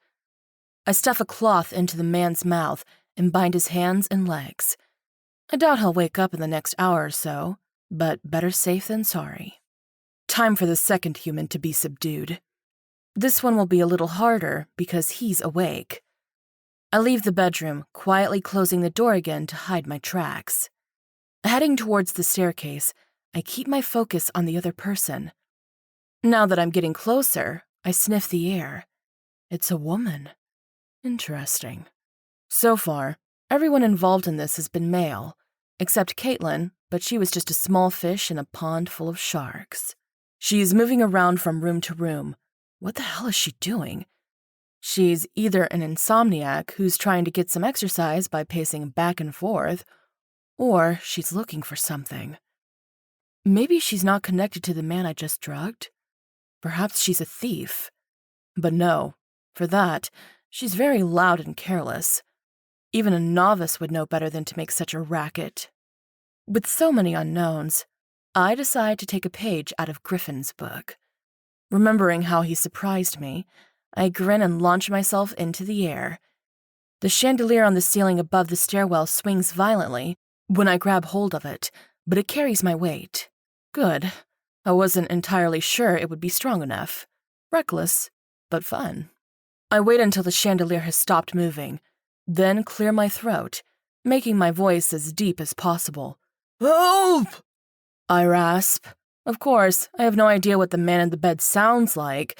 I stuff a cloth into the man's mouth and bind his hands and legs. I doubt he'll wake up in the next hour or so, but better safe than sorry. Time for the second human to be subdued. This one will be a little harder because he's awake. I leave the bedroom, quietly closing the door again to hide my tracks. Heading towards the staircase, I keep my focus on the other person. Now that I'm getting closer, I sniff the air. It's a woman. Interesting. So far, everyone involved in this has been male, except Caitlin, but she was just a small fish in a pond full of sharks. She's moving around from room to room. What the hell is she doing? She's either an insomniac who's trying to get some exercise by pacing back and forth, or she's looking for something. Maybe she's not connected to the man I just drugged. Perhaps she's a thief. But no, for that, she's very loud and careless. Even a novice would know better than to make such a racket. With so many unknowns, I decide to take a page out of Griffin's book. Remembering how he surprised me, I grin and launch myself into the air. The chandelier on the ceiling above the stairwell swings violently when I grab hold of it, but it carries my weight. Good. I wasn't entirely sure it would be strong enough. Reckless, but fun. I wait until the chandelier has stopped moving, then clear my throat, making my voice as deep as possible. Help! I rasp. Of course, I have no idea what the man in the bed sounds like,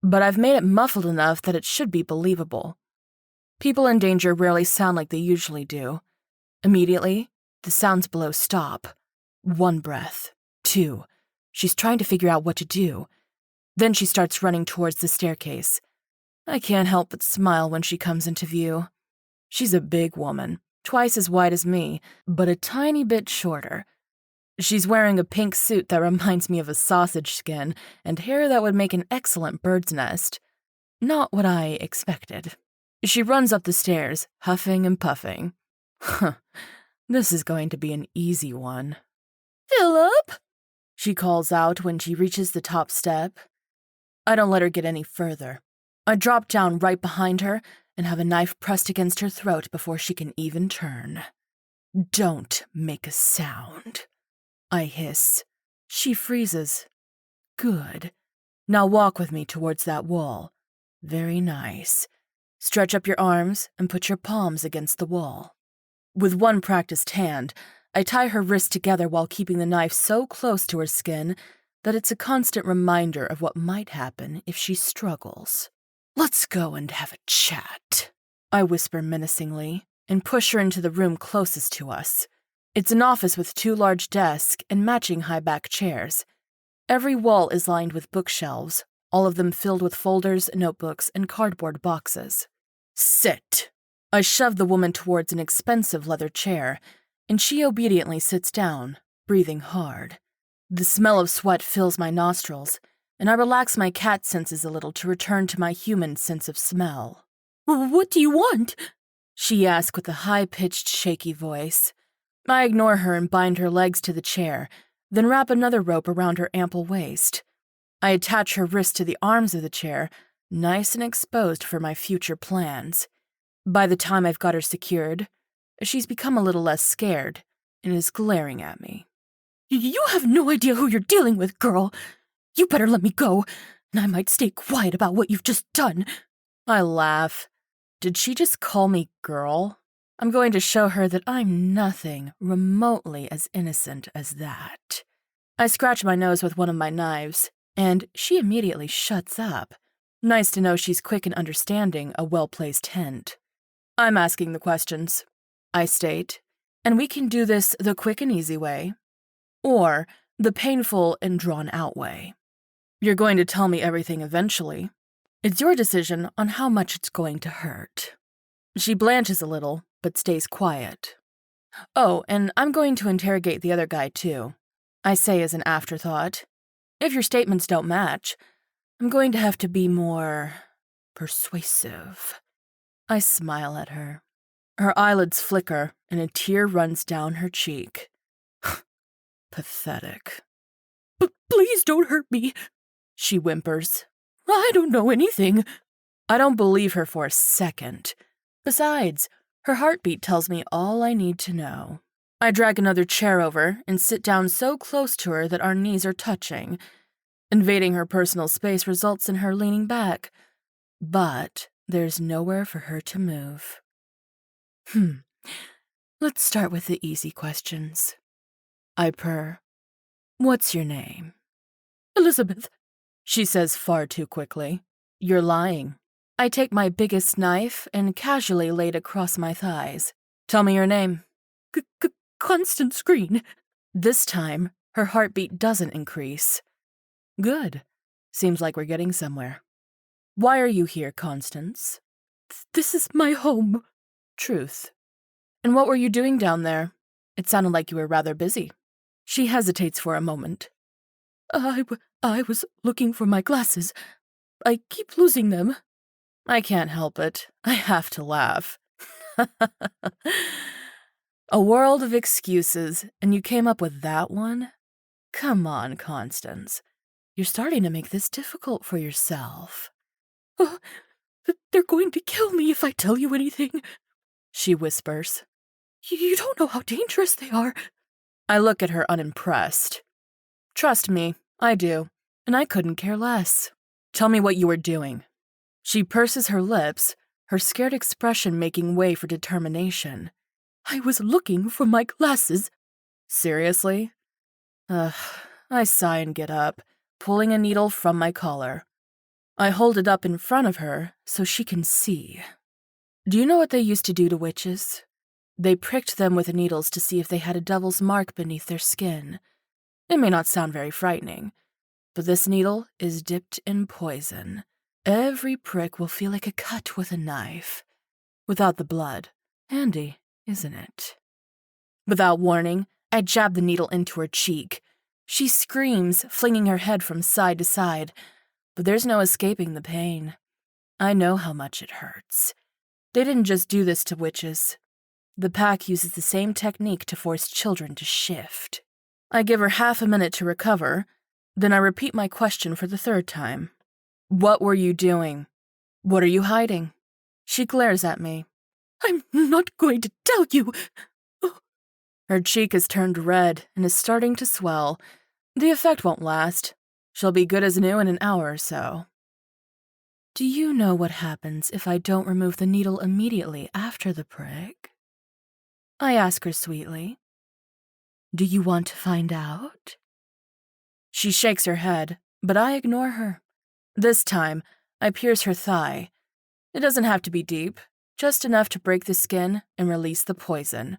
but I've made it muffled enough that it should be believable. People in danger rarely sound like they usually do. Immediately, the sounds below stop. 1 breath. 2. She's trying to figure out what to do. Then she starts running towards the staircase. I can't help but smile when she comes into view. She's a big woman, twice as wide as me, but a tiny bit shorter. She's wearing a pink suit that reminds me of a sausage skin and hair that would make an excellent bird's nest. Not what I expected. She runs up the stairs, huffing and puffing. Huh, this is going to be an easy one. Philip? She calls out when she reaches the top step. I don't let her get any further. I drop down right behind her and have a knife pressed against her throat before she can even turn. Don't make a sound. I hiss. She freezes. Good. Now walk with me towards that wall. Very nice. Stretch up your arms and put your palms against the wall. With one practiced hand, I tie her wrists together while keeping the knife so close to her skin that it's a constant reminder of what might happen if she struggles. Let's go and have a chat, I whisper menacingly, and push her into the room closest to us. It's an office with 2 large desks and matching high-back chairs. Every wall is lined with bookshelves, all of them filled with folders, notebooks, and cardboard boxes. Sit. I shove the woman towards an expensive leather chair, and she obediently sits down, breathing hard. The smell of sweat fills my nostrils, and I relax my cat senses a little to return to my human sense of smell. What do you want? She asks with a high-pitched, shaky voice. I ignore her and bind her legs to the chair, then wrap another rope around her ample waist. I attach her wrist to the arms of the chair, nice and exposed for my future plans. By the time I've got her secured, she's become a little less scared and is glaring at me. You have no idea who you're dealing with, girl. You better let me go, and I might stay quiet about what you've just done. I laugh. Did she just call me girl? I'm going to show her that I'm nothing remotely as innocent as that. I scratch my nose with one of my knives, and she immediately shuts up. Nice to know she's quick in understanding a well-placed hint. I'm asking the questions, I state, and we can do this the quick and easy way, or the painful and drawn-out way. You're going to tell me everything eventually. It's your decision on how much it's going to hurt. She blanches a little, but stays quiet. Oh, and I'm going to interrogate the other guy, too. I say as an afterthought. If your statements don't match, I'm going to have to be more persuasive. I smile at her. Her eyelids flicker, and a tear runs down her cheek. Pathetic. But please don't hurt me, she whimpers. I don't know anything. I don't believe her for a second. Besides, her heartbeat tells me all I need to know. I drag another chair over and sit down so close to her that our knees are touching. Invading her personal space results in her leaning back, but there's nowhere for her to move. Let's start with the easy questions. I purr. What's your name? Elizabeth, she says far too quickly. You're lying. I take my biggest knife and casually lay it across my thighs. Tell me your name. Constance Green. This time, her heartbeat doesn't increase. Good. Seems like we're getting somewhere. Why are you here, Constance? This is my home. Truth. And what were you doing down there? It sounded like you were rather busy. She hesitates for a moment. I was looking for my glasses. I keep losing them. I can't help it. I have to laugh. A world of excuses, and you came up with that one? Come on, Constance. You're starting to make this difficult for yourself. Oh, they're going to kill me if I tell you anything, she whispers. You don't know how dangerous they are. I look at her unimpressed. Trust me, I do, and I couldn't care less. Tell me what you were doing. She purses her lips, her scared expression making way for determination. I was looking for my glasses. Seriously? Ugh, I sigh and get up, pulling a needle from my collar. I hold it up in front of her so she can see. Do you know what they used to do to witches? They pricked them with needles to see if they had a devil's mark beneath their skin. It may not sound very frightening, but this needle is dipped in poison. Every prick will feel like a cut with a knife. Without the blood. Handy, isn't it? Without warning, I jab the needle into her cheek. She screams, flinging her head from side to side, but there's no escaping the pain. I know how much it hurts. They didn't just do this to witches. The pack uses the same technique to force children to shift. I give her half a minute to recover, then I repeat my question for the third time. What were you doing? What are you hiding? She glares at me. I'm not going to tell you. Her cheek is turned red and is starting to swell. The effect won't last. She'll be good as new in an hour or so. Do you know what happens if I don't remove the needle immediately after the prick? I ask her sweetly. Do you want to find out? She shakes her head, but I ignore her. This time, I pierce her thigh. It doesn't have to be deep, just enough to break the skin and release the poison.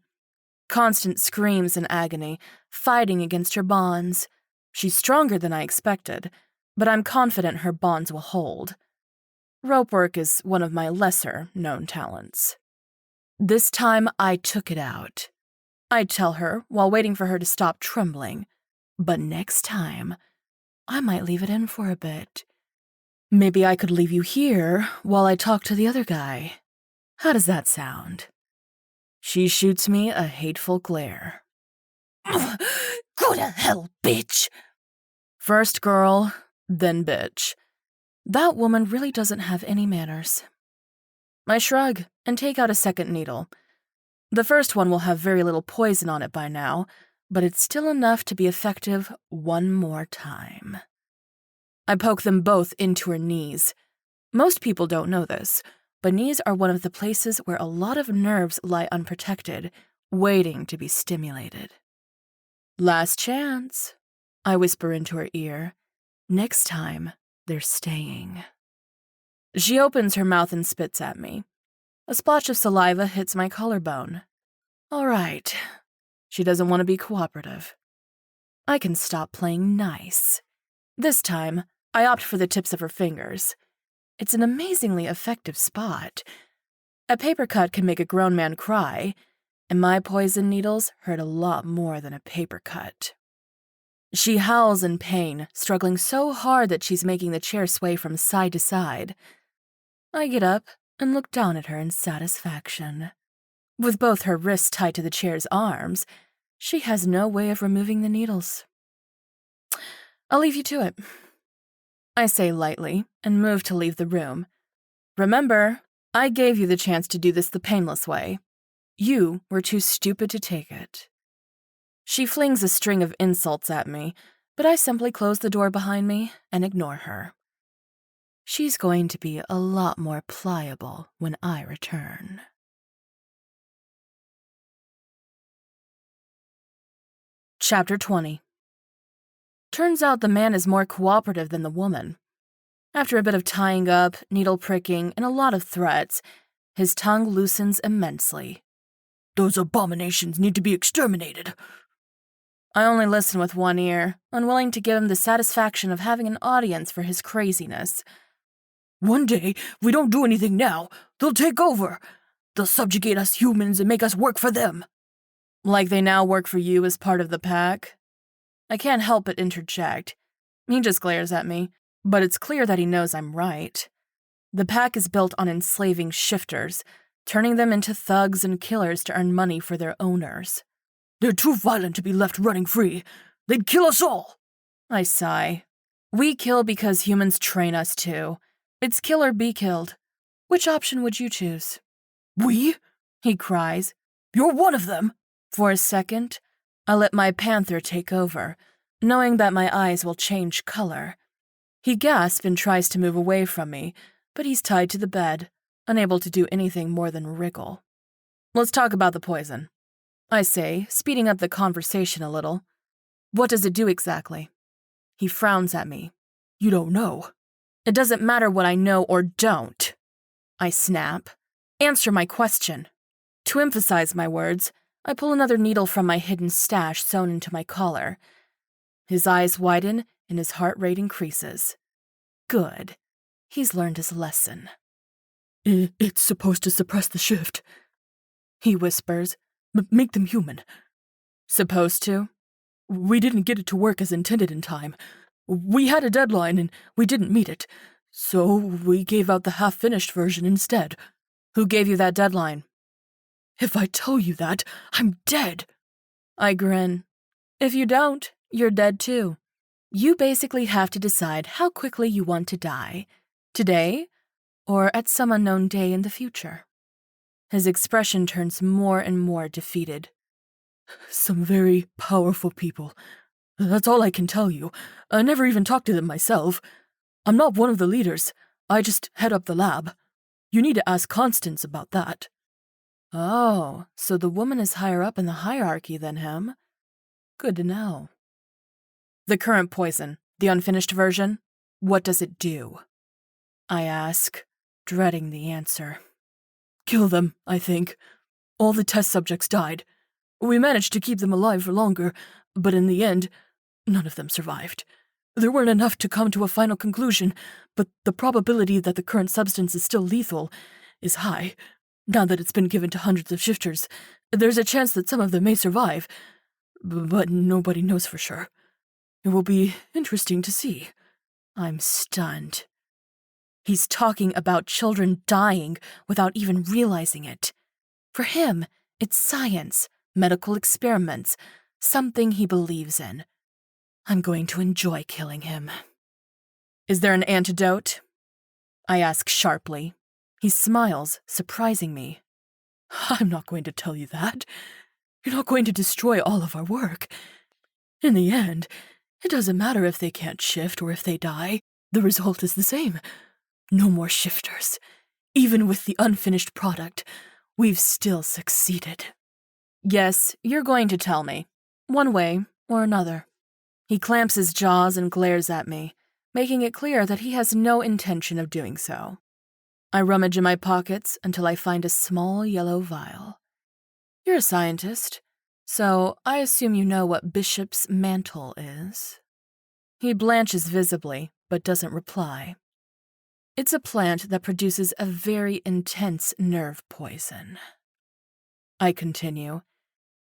Constant screams in agony, fighting against her bonds. She's stronger than I expected, but I'm confident her bonds will hold. Rope work is one of my lesser-known talents. This time, I took it out. I tell her while waiting for her to stop trembling. But next time, I might leave it in for a bit. Maybe I could leave you here while I talk to the other guy. How does that sound? She shoots me a hateful glare. Go to hell, bitch! First girl, then bitch. That woman really doesn't have any manners. I shrug and take out a second needle. The first one will have very little poison on it by now, but it's still enough to be effective one more time. I poke them both into her knees. Most people don't know this, but knees are one of the places where a lot of nerves lie unprotected, waiting to be stimulated. Last chance, I whisper into her ear. Next time, they're staying. She opens her mouth and spits at me. A splotch of saliva hits my collarbone. All right. She doesn't want to be cooperative. I can stop playing nice. This time, I opt for the tips of her fingers. It's an amazingly effective spot. A paper cut can make a grown man cry, and my poison needles hurt a lot more than a paper cut. She howls in pain, struggling so hard that she's making the chair sway from side to side. I get up and look down at her in satisfaction. With both her wrists tied to the chair's arms, she has no way of removing the needles. I'll leave you to it, I say lightly and move to leave the room. Remember, I gave you the chance to do this the painless way. You were too stupid to take it. She flings a string of insults at me, but I simply close the door behind me and ignore her. She's going to be a lot more pliable when I return. Chapter 20. Turns out the man is more cooperative than the woman. After a bit of tying up, needle pricking, and a lot of threats, his tongue loosens immensely. Those abominations need to be exterminated. I only listen with one ear, unwilling to give him the satisfaction of having an audience for his craziness. One day, if we don't do anything now, they'll take over. They'll subjugate us humans and make us work for them. Like they now work for you as part of the pack? I can't help but interject. He just glares at me, but it's clear that he knows I'm right. The pack is built on enslaving shifters, turning them into thugs and killers to earn money for their owners. They're too violent to be left running free. They'd kill us all. I sigh. We kill because humans train us to. It's kill or be killed. Which option would you choose? We? He cries. You're one of them. For a second, I let my panther take over, knowing that my eyes will change color. He gasps and tries to move away from me, but he's tied to the bed, unable to do anything more than wriggle. Let's talk about the poison, I say, speeding up the conversation a little. What does it do exactly? He frowns at me. You don't know. It doesn't matter what I know or don't. I snap. Answer my question. To emphasize my words, I pull another needle from my hidden stash sewn into my collar. His eyes widen and his heart rate increases. Good. He's learned his lesson. It's supposed to suppress the shift, he whispers. Make them human. Supposed to? We didn't get it to work as intended in time. We had a deadline and we didn't meet it, so we gave out the half-finished version instead. Who gave you that deadline? If I tell you that, I'm dead. I grin. If you don't, you're dead too. You basically have to decide how quickly you want to die. Today, or at some unknown day in the future. His expression turns more and more defeated. Some very powerful people. That's all I can tell you. I never even talked to them myself. I'm not one of the leaders. I just head up the lab. You need to ask Constance about that. Oh, so the woman is higher up in the hierarchy than him? Good to know. The current poison, the unfinished version, what does it do? I ask, dreading the answer. Kill them, I think. All the test subjects died. We managed to keep them alive for longer, but in the end, none of them survived. There weren't enough to come to a final conclusion, but the probability that the current substance is still lethal is high. Now that it's been given to hundreds of shifters, there's a chance that some of them may survive, but nobody knows for sure. It will be interesting to see. I'm stunned. He's talking about children dying without even realizing it. For him, it's science, medical experiments, something he believes in. I'm going to enjoy killing him. Is there an antidote? I ask sharply. He smiles, surprising me. I'm not going to tell you that. You're not going to destroy all of our work. In the end, it doesn't matter if they can't shift or if they die. The result is the same. No more shifters. Even with the unfinished product, we've still succeeded. Yes, you're going to tell me. One way or another. He clamps his jaws and glares at me, making it clear that he has no intention of doing so. I rummage in my pockets until I find a small yellow vial. You're a scientist, so I assume you know what Bishop's mantle is. He blanches visibly, but doesn't reply. It's a plant that produces a very intense nerve poison. I continue.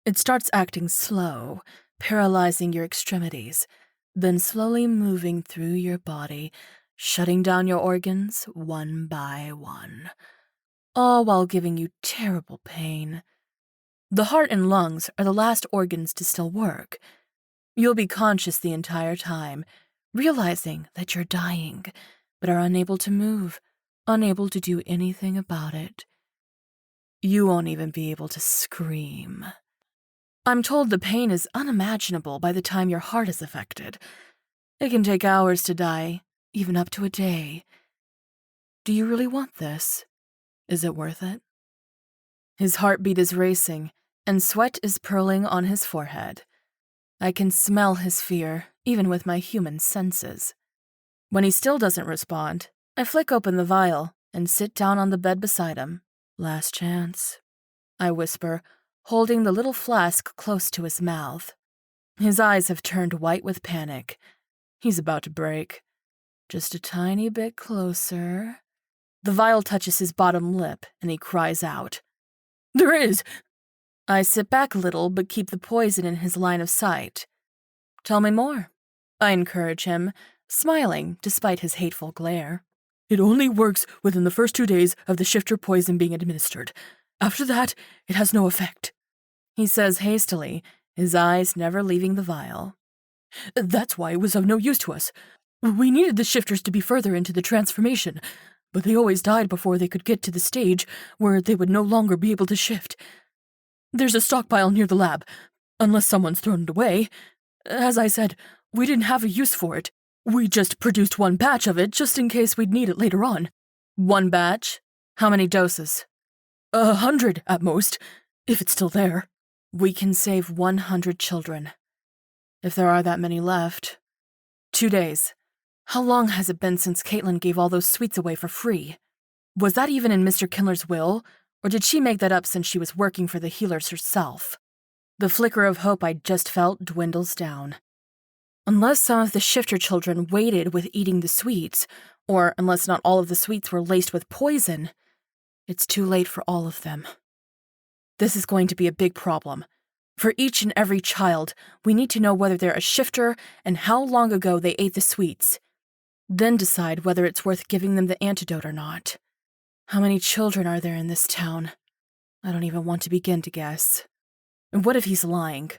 It starts acting slow, paralyzing your extremities, then slowly moving through your body, shutting down your organs one by one, all while giving you terrible pain. The heart and lungs are the last organs to still work. You'll be conscious the entire time, realizing that you're dying, but are unable to move, unable to do anything about it. You won't even be able to scream. I'm told the pain is unimaginable by the time your heart is affected. It can take hours to die, even up to a day. Do you really want this? Is it worth it? His heartbeat is racing, and sweat is purling on his forehead. I can smell his fear, even with my human senses. When he still doesn't respond, I flick open the vial and sit down on the bed beside him. Last chance, I whisper, holding the little flask close to his mouth. His eyes have turned white with panic. He's about to break. Just a tiny bit closer. The vial touches his bottom lip, and he cries out. There is! I sit back a little, but keep the poison in his line of sight. Tell me more. I encourage him, smiling despite his hateful glare. It only works within the first 2 days of the shifter poison being administered. After that, it has no effect. He says hastily, his eyes never leaving the vial. That's why it was of no use to us. We needed the shifters to be further into the transformation, but they always died before they could get to the stage where they would no longer be able to shift. There's a stockpile near the lab, unless someone's thrown it away. As I said, we didn't have a use for it. We just produced one batch of it just in case we'd need it later on. One batch? How many doses? 100 at most, if it's still there. We can save 100 children. if there are that many left. 2 days. How long has it been since Caitlin gave all those sweets away for free? Was that even in Mr. Kindler's will, or did she make that up since she was working for the healers herself? The flicker of hope I'd just felt dwindles down. Unless some of the shifter children waited with eating the sweets, or unless not all of the sweets were laced with poison, it's too late for all of them. This is going to be a big problem. For each and every child, we need to know whether they're a shifter and how long ago they ate the sweets. Then decide whether it's worth giving them the antidote or not. How many children are there in this town? I don't even want to begin to guess. And what if he's lying?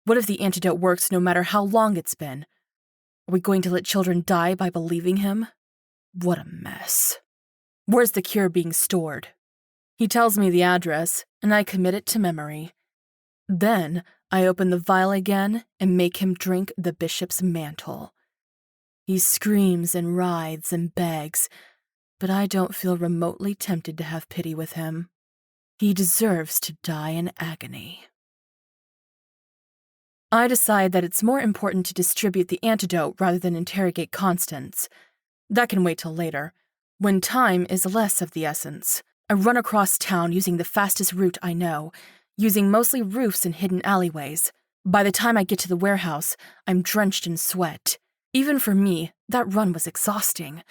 What if the antidote works no matter how long it's been? Are we going to let children die by believing him? What a mess. Where's the cure being stored? He tells me the address, and I commit it to memory. Then I open the vial again and make him drink the bishop's mantle. He screams and writhes and begs, but I don't feel remotely tempted to have pity with him. He deserves to die in agony. I decide that it's more important to distribute the antidote rather than interrogate Constance. That can wait till later, when time is less of the essence. I run across town using the fastest route I know, using mostly roofs and hidden alleyways. By the time I get to the warehouse, I'm drenched in sweat. Even for me, that run was exhausting.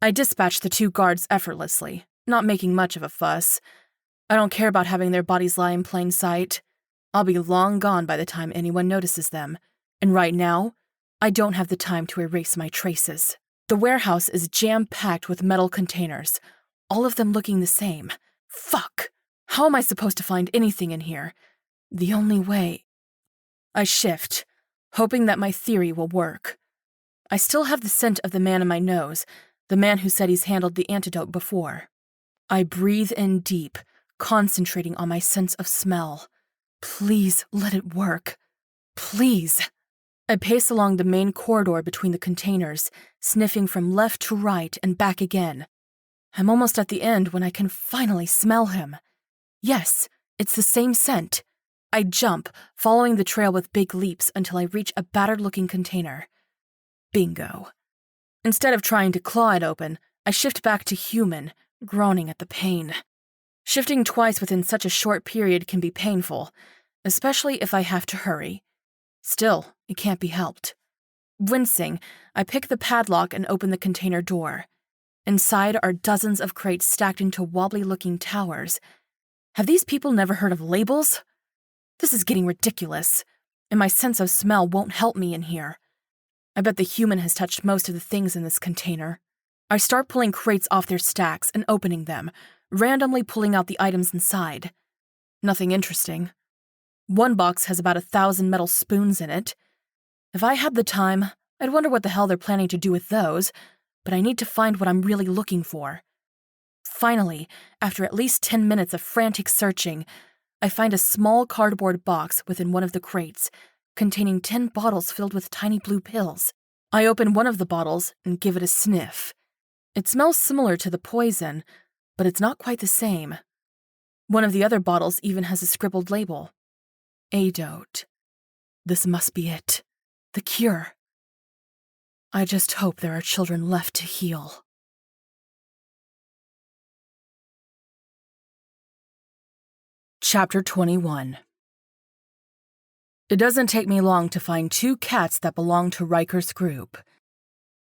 I dispatch the 2 guards effortlessly, not making much of a fuss. I don't care about having their bodies lie in plain sight. I'll be long gone by the time anyone notices them, and right now, I don't have the time to erase my traces. The warehouse is jam-packed with metal containers, all of them looking the same. Fuck! How am I supposed to find anything in here? The only way... I shift, hoping that my theory will work. I still have the scent of the man in my nose, the man who said he's handled the antidote before. I breathe in deep, concentrating on my sense of smell. Please let it work. Please. I pace along the main corridor between the containers, sniffing from left to right and back again. I'm almost at the end when I can finally smell him. Yes, it's the same scent. I jump, following the trail with big leaps until I reach a battered-looking container. Bingo. Instead of trying to claw it open, I shift back to human, groaning at the pain. Shifting twice within such a short period can be painful, especially if I have to hurry. Still, it can't be helped. Wincing, I pick the padlock and open the container door. Inside are dozens of crates stacked into wobbly-looking towers. Have these people never heard of labels? This is getting ridiculous, and my sense of smell won't help me in here. I bet the human has touched most of the things in this container. I start pulling crates off their stacks and opening them, randomly pulling out the items inside. Nothing interesting. One box has about 1,000 metal spoons in it. If I had the time, I'd wonder what the hell they're planning to do with those, but I need to find what I'm really looking for. Finally, after at least 10 minutes of frantic searching, I find a small cardboard box within one of the crates, containing 10 bottles filled with tiny blue pills. I open one of the bottles and give it a sniff. It smells similar to the poison, but it's not quite the same. One of the other bottles even has a scribbled label. Adote. This must be it. The cure. I just hope there are children left to heal. Chapter 21. It doesn't take me long to find 2 cats that belong to Riker's group.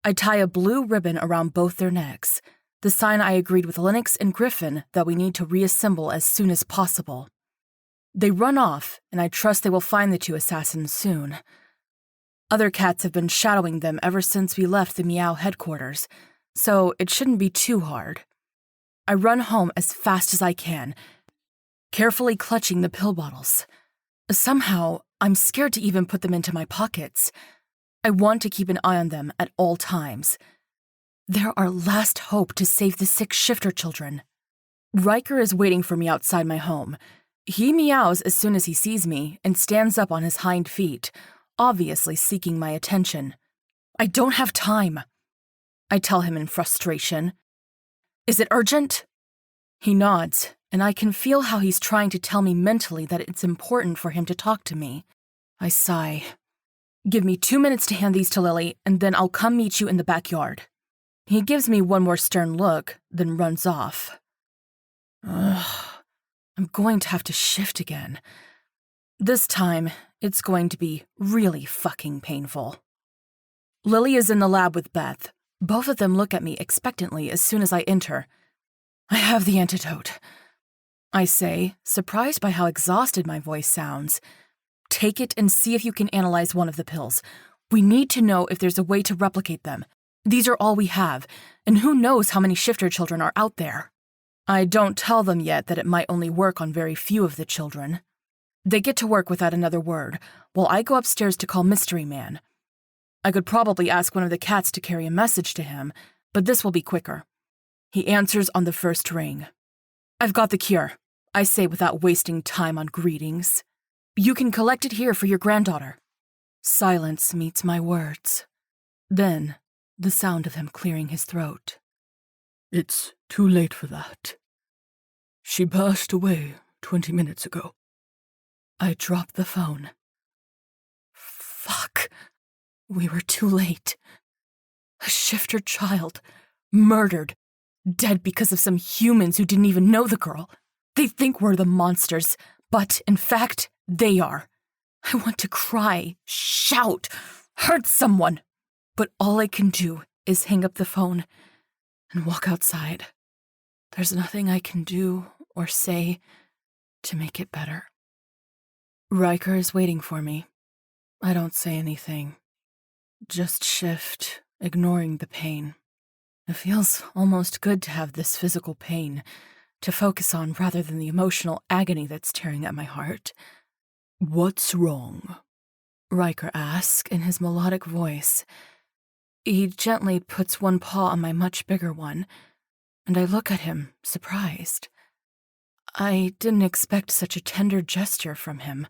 I tie a blue ribbon around both their necks, the sign I agreed with Lennox and Griffin that we need to reassemble as soon as possible. They run off, and I trust they will find the 2 assassins soon. Other cats have been shadowing them ever since we left the Meow headquarters, so it shouldn't be too hard. I run home as fast as I can, carefully clutching the pill bottles. Somehow, I'm scared to even put them into my pockets. I want to keep an eye on them at all times. They're our last hope to save the 6 shifter children. Riker is waiting for me outside my home. He meows as soon as he sees me and stands up on his hind feet, obviously seeking my attention. I don't have time, I tell him in frustration. Is it urgent? He nods, and I can feel how he's trying to tell me mentally that it's important for him to talk to me. I sigh. Give me 2 minutes to hand these to Lily, and then I'll come meet you in the backyard. He gives me one more stern look, then runs off. Ugh, I'm going to have to shift again. This time, it's going to be really fucking painful. Lily is in the lab with Beth. Both of them look at me expectantly as soon as I enter. I have the antidote, I say, surprised by how exhausted my voice sounds. Take it and see if you can analyze one of the pills. We need to know if there's a way to replicate them. These are all we have, and who knows how many shifter children are out there. I don't tell them yet that it might only work on very few of the children. They get to work without another word, while I go upstairs to call Mystery Man. I could probably ask one of the cats to carry a message to him, but this will be quicker. He answers on the first ring. I've got the cure, I say without wasting time on greetings. You can collect it here for your granddaughter. Silence meets my words. Then, the sound of him clearing his throat. It's too late for that. She passed away 20 minutes ago. I drop the phone. Fuck. We were too late. A shifter child, murdered, dead because of some humans who didn't even know the girl. They think we're the monsters, but in fact, they are. I want to cry, shout, hurt someone, but all I can do is hang up the phone and walk outside. There's nothing I can do or say to make it better. Riker is waiting for me. I don't say anything. Just shift, ignoring the pain. It feels almost good to have this physical pain to focus on rather than the emotional agony that's tearing at my heart. What's wrong? Riker asks in his melodic voice. He gently puts one paw on my much bigger one, and I look at him, surprised. I didn't expect such a tender gesture from him.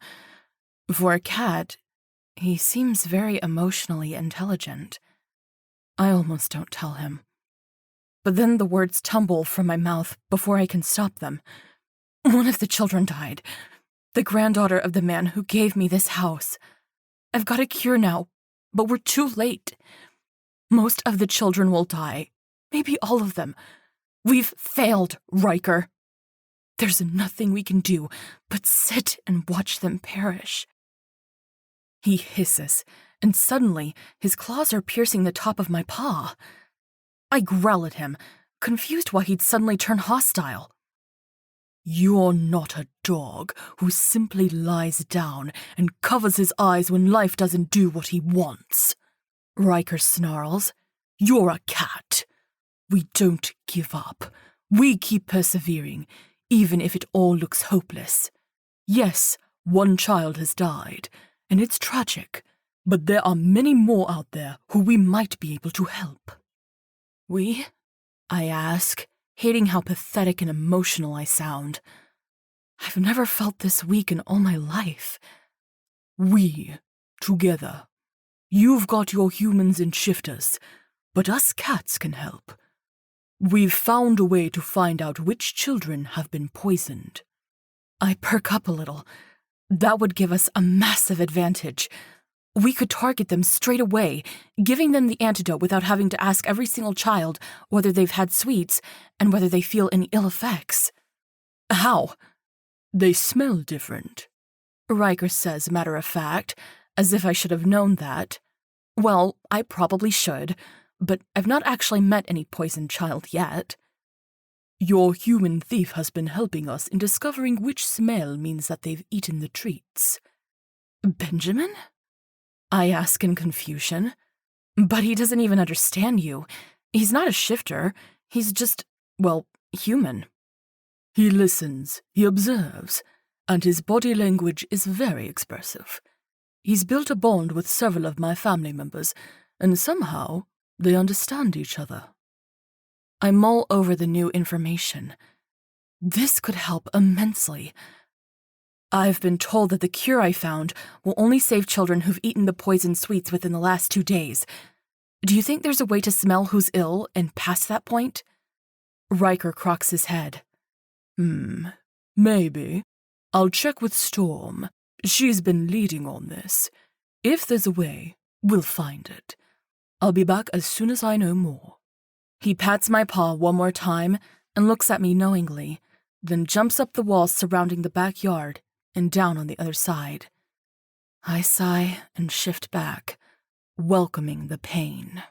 For a cat, he seems very emotionally intelligent. I almost don't tell him. But then the words tumble from my mouth before I can stop them. One of the children died. The granddaughter of the man who gave me this house. I've got a cure now, but we're too late. Most of the children will die. Maybe all of them. We've failed, Riker. There's nothing we can do but sit and watch them perish. He hisses, and suddenly his claws are piercing the top of my paw. I growl at him, confused why he'd suddenly turn hostile. You're not a dog who simply lies down and covers his eyes when life doesn't do what he wants. Riker snarls. You're a cat. We don't give up. We keep persevering, even if it all looks hopeless. Yes, one child has died, and it's tragic, but there are many more out there who we might be able to help. We? I ask, hating how pathetic and emotional I sound. I've never felt this weak in all my life. We, together. You've got your humans and shifters, but us cats can help. We've found a way to find out which children have been poisoned. I perk up a little. That would give us a massive advantage. We could target them straight away, giving them the antidote without having to ask every single child whether they've had sweets and whether they feel any ill effects. How? They smell different, Riker says matter of fact, as if I should have known that. Well, I probably should, but I've not actually met any poisoned child yet. Your human thief has been helping us in discovering which smell means that they've eaten the treats. Benjamin? I ask in confusion. But he doesn't even understand you. He's not a shifter. He's just, well, human. He listens, he observes, and his body language is very expressive. He's built a bond with several of my family members, and somehow they understand each other. I mull over the new information. This could help immensely. I've been told that the cure I found will only save children who've eaten the poisoned sweets within the last 2 days. Do you think there's a way to smell who's ill and past that point? Riker cocks his head. Maybe. I'll check with Storm. She's been leading on this. If there's a way, we'll find it. I'll be back as soon as I know more. He pats my paw one more time and looks at me knowingly, then jumps up the wall surrounding the backyard and down on the other side. I sigh and shift back, welcoming the pain.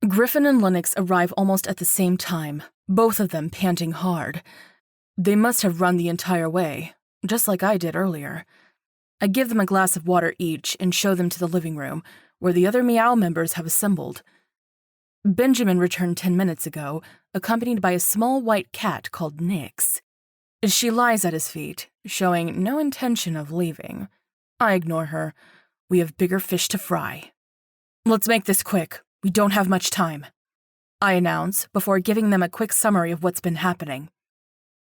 Griffin and Lennox arrive almost at the same time, both of them panting hard. They must have run the entire way, just like I did earlier. I give them a glass of water each and show them to the living room, where the other Meow members have assembled. Benjamin returned 10 minutes ago, accompanied by a small white cat called Nyx. She lies at his feet, showing no intention of leaving. I ignore her. We have bigger fish to fry. Let's make this quick. We don't have much time, I announce before giving them a quick summary of what's been happening.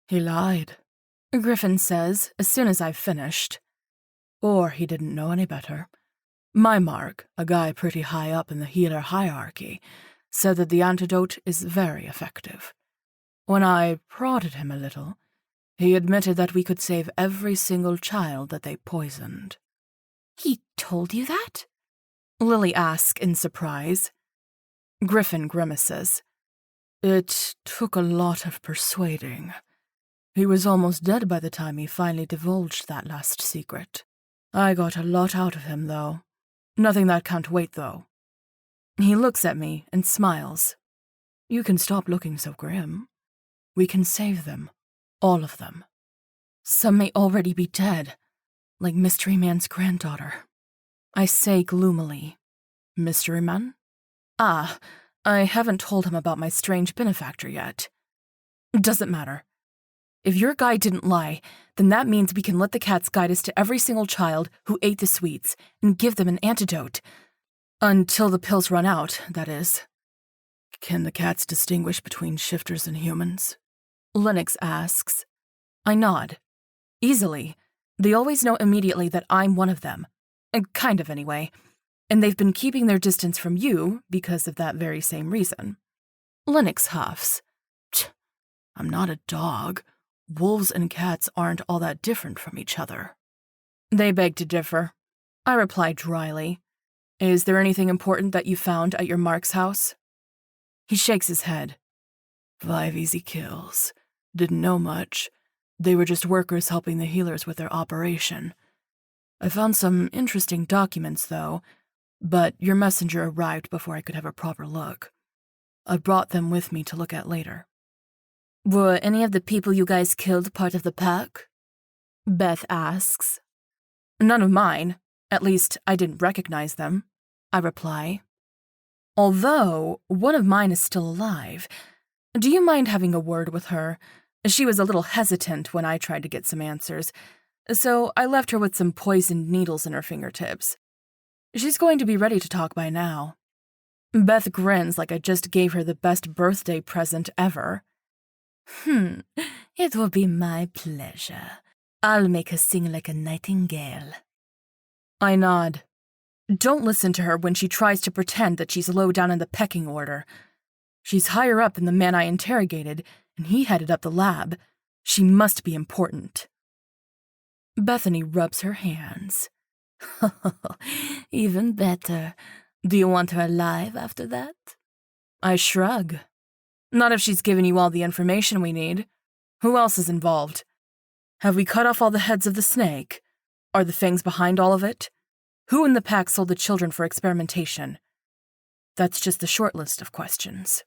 He lied, Griffin says as soon as I've finished. Or he didn't know any better. My Mark, a guy pretty high up in the healer hierarchy, said that the antidote is very effective. When I prodded him a little, he admitted that we could save every single child that they poisoned. He told you that? Lily asks in surprise. Griffin grimaces. It took a lot of persuading. He was almost dead by the time he finally divulged that last secret. I got a lot out of him, though. Nothing that can't wait, though. He looks at me and smiles. You can stop looking so grim. We can save them. All of them. Some may already be dead, like Mystery Man's granddaughter. I say gloomily. Mystery Man? Ah, I haven't told him about my strange benefactor yet. Doesn't matter. If your guy didn't lie, then that means we can let the cats guide us to every single child who ate the sweets and give them an antidote. Until the pills run out, that is. Can the cats distinguish between shifters and humans? Lennox asks. I nod. Easily. They always know immediately that I'm one of them. Kind of, anyway. And they've been keeping their distance from you because of that very same reason. Lennox huffs. I'm not a dog. Wolves and cats aren't all that different from each other. They beg to differ. I reply dryly. Is there anything important that you found at your Mark's house? He shakes his head. 5 easy kills. Didn't know much. They were just workers helping the healers with their operation. I found some interesting documents, though, but your messenger arrived before I could have a proper look. I brought them with me to look at later. Were any of the people you guys killed part of the pack? Beth asks. None of mine. At least, I didn't recognize them, I reply. Although, one of mine is still alive. Do you mind having a word with her? She was a little hesitant when I tried to get some answers, so I left her with some poisoned needles in her fingertips. She's going to be ready to talk by now. Beth grins like I just gave her the best birthday present ever. It will be my pleasure. I'll make her sing like a nightingale. I nod. Don't listen to her when she tries to pretend that she's low down in the pecking order. She's higher up than the man I interrogated, and he headed up the lab. She must be important. Bethany rubs her hands. Even better. Do you want her alive after that? I shrug. Not if she's given you all the information we need. Who else is involved? Have we cut off all the heads of the snake? Are the fangs behind all of it? Who in the pack sold the children for experimentation? That's just the short list of questions.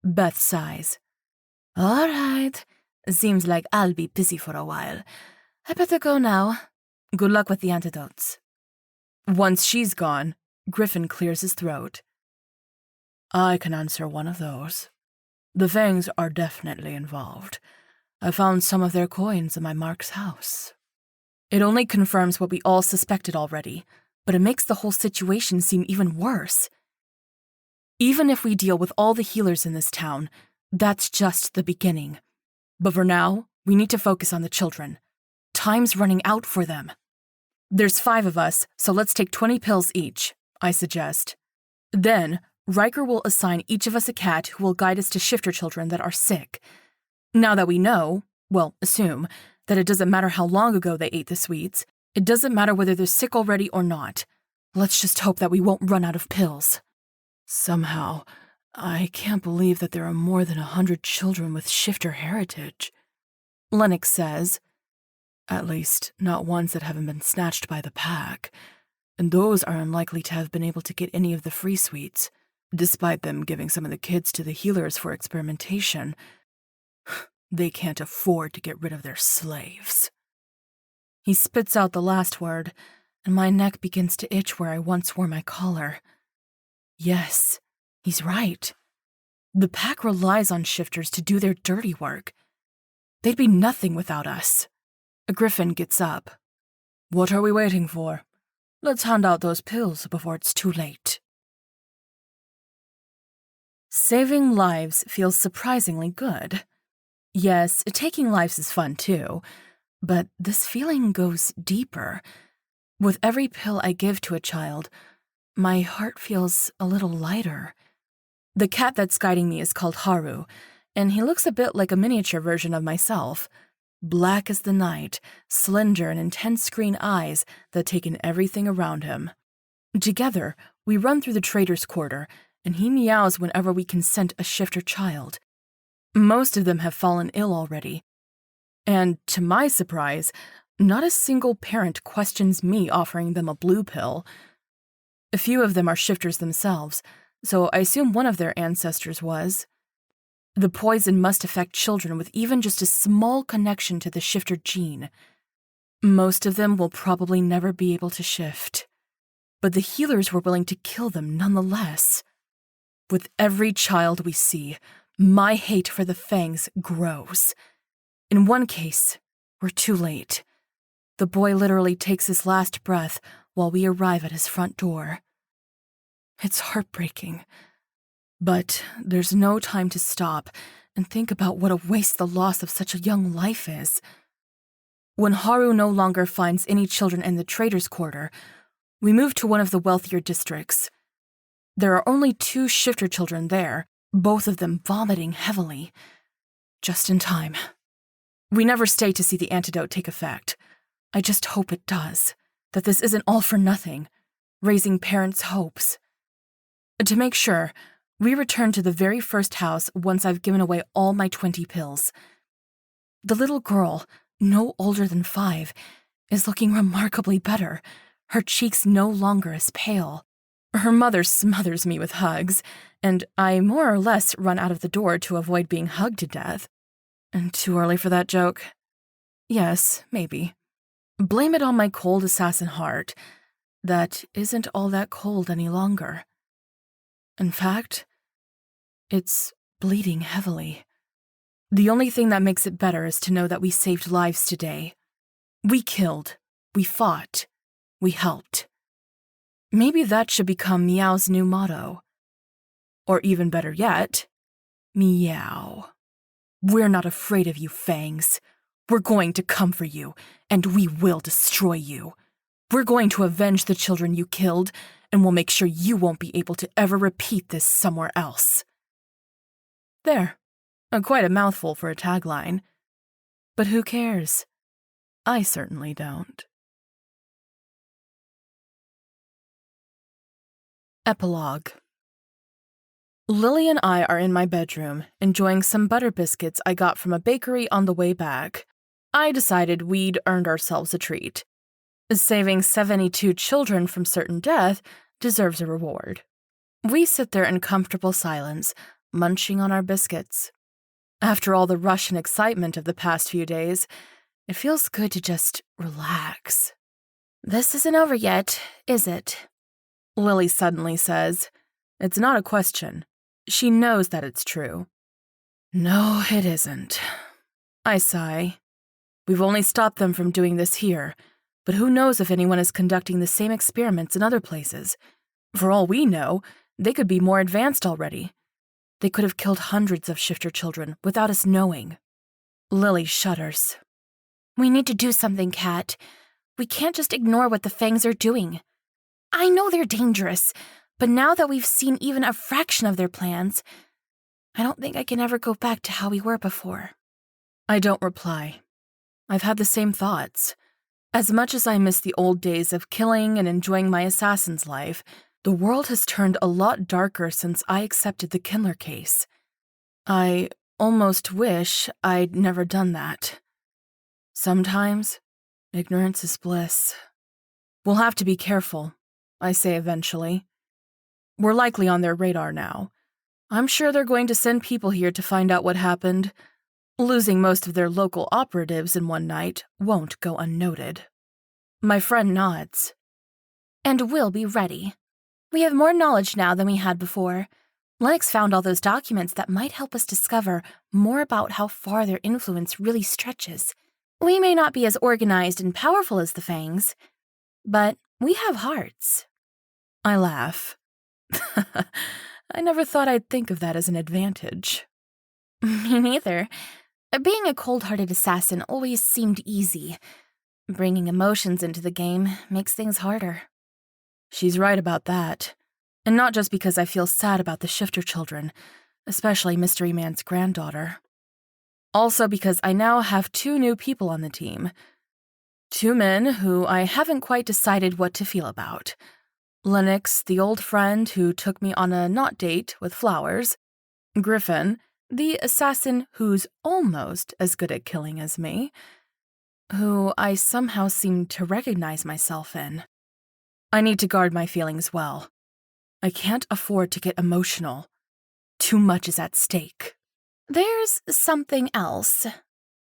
Beth sighs. All right. Seems like I'll be busy for a while. I better go now. Good luck with the antidotes. Once she's gone, Griffin clears his throat. I can answer one of those. The fangs are definitely involved. I found some of their coins in my Mark's house. It only confirms what we all suspected already, but it makes the whole situation seem even worse. Even if we deal with all the healers in this town, that's just the beginning. But for now, we need to focus on the children. Time's running out for them. There's 5 of us, so let's take 20 pills each, I suggest. Then, Riker will assign each of us a cat who will guide us to shifter children that are sick. Now that we know, well, assume, that it doesn't matter how long ago they ate the sweets, It doesn't matter whether they're sick already or not. Let's just hope that we won't run out of pills. Somehow, I can't believe that there are more than 100 children with shifter heritage, Lennox says. At least, not ones that haven't been snatched by the pack, and those are unlikely to have been able to get any of the free sweets, despite them giving some of the kids to the healers for experimentation. They can't afford to get rid of their slaves. He spits out the last word, and my neck begins to itch where I once wore my collar. Yes, he's right. The pack relies on shifters to do their dirty work. They'd be nothing without us. A griffin gets up. What are we waiting for? Let's hand out those pills before it's too late. Saving lives feels surprisingly good. Yes, taking lives is fun too, but this feeling goes deeper. With every pill I give to a child, my heart feels a little lighter. The cat that's guiding me is called Haru, and he looks a bit like a miniature version of myself. Black as the night, slender and intense green eyes that take in everything around him. Together, we run through the trader's quarter, and he meows whenever we can scent a shifter child. Most of them have fallen ill already, and to my surprise, not a single parent questions me offering them a blue pill. A few of them are shifters themselves, so I assume one of their ancestors was. The poison must affect children with even just a small connection to the shifter gene. Most of them will probably never be able to shift, but the healers were willing to kill them nonetheless. With every child we see, my hate for the Fangs grows. In one case, we're too late. The boy literally takes his last breath while we arrive at his front door. It's heartbreaking, but there's no time to stop and think about what a waste the loss of such a young life is. When Haru no longer finds any children in the trader's quarter, we move to one of the wealthier districts. There are only 2 shifter children there, both of them vomiting heavily. Just in time. We never stay to see the antidote take effect. I just hope it does, that this isn't all for nothing, raising parents' hopes. To make sure, we return to the very first house once I've given away all my 20 pills. The little girl, no older than 5, is looking remarkably better, her cheeks no longer as pale. Her mother smothers me with hugs, and I more or less run out of the door to avoid being hugged to death. And too early for that joke? Yes, maybe. Blame it on my cold assassin heart. That isn't all that cold any longer. In fact, it's bleeding heavily. The only thing that makes it better is to know that we saved lives today. We killed, we fought, we helped. Maybe that should become Meow's new motto. Or even better yet, Meow. We're not afraid of you, Fangs. We're going to come for you, and we will destroy you. We're going to avenge the children you killed, and we'll make sure you won't be able to ever repeat this somewhere else. There. Quite a mouthful for a tagline. But who cares? I certainly don't. Epilogue. Lily and I are in my bedroom, enjoying some butter biscuits I got from a bakery on the way back. I decided we'd earned ourselves a treat. Saving 72 children from certain death deserves a reward. We sit there in comfortable silence, munching on our biscuits. After all the rush and excitement of the past few days, it feels good to just relax. This isn't over yet, is it? Lily suddenly says. It's not a question. She knows that it's true. No, it isn't. I sigh. We've only stopped them from doing this here, but who knows if anyone is conducting the same experiments in other places. For all we know, they could be more advanced already. They could have killed hundreds of shifter children without us knowing. Lily shudders. We need to do something, Cat. We can't just ignore what the Fangs are doing. I know they're dangerous, but now that we've seen even a fraction of their plans, I don't think I can ever go back to how we were before. I don't reply. I've had the same thoughts. As much as I miss the old days of killing and enjoying my assassin's life, the world has turned a lot darker since I accepted the Kindler case. I almost wish I'd never done that. Sometimes, ignorance is bliss. We'll have to be careful, I say eventually. We're likely on their radar now. I'm sure they're going to send people here to find out what happened. Losing most of their local operatives in one night won't go unnoted. My friend nods. And we'll be ready. We have more knowledge now than we had before. Lennox found all those documents that might help us discover more about how far their influence really stretches. We may not be as organized and powerful as the Fangs, but we have hearts. I laugh. I never thought I'd think of that as an advantage. Me neither. Being a cold-hearted assassin always seemed easy. Bringing emotions into the game makes things harder. She's right about that. And not just because I feel sad about the Shifter children, especially Mystery Man's granddaughter. Also because I now have 2 new people on the team. 2 men who I haven't quite decided what to feel about. Lennox, the old friend who took me on a not date with flowers. Griffin, the assassin who's almost as good at killing as me, who I somehow seem to recognize myself in. I need to guard my feelings well. I can't afford to get emotional. Too much is at stake. There's something else,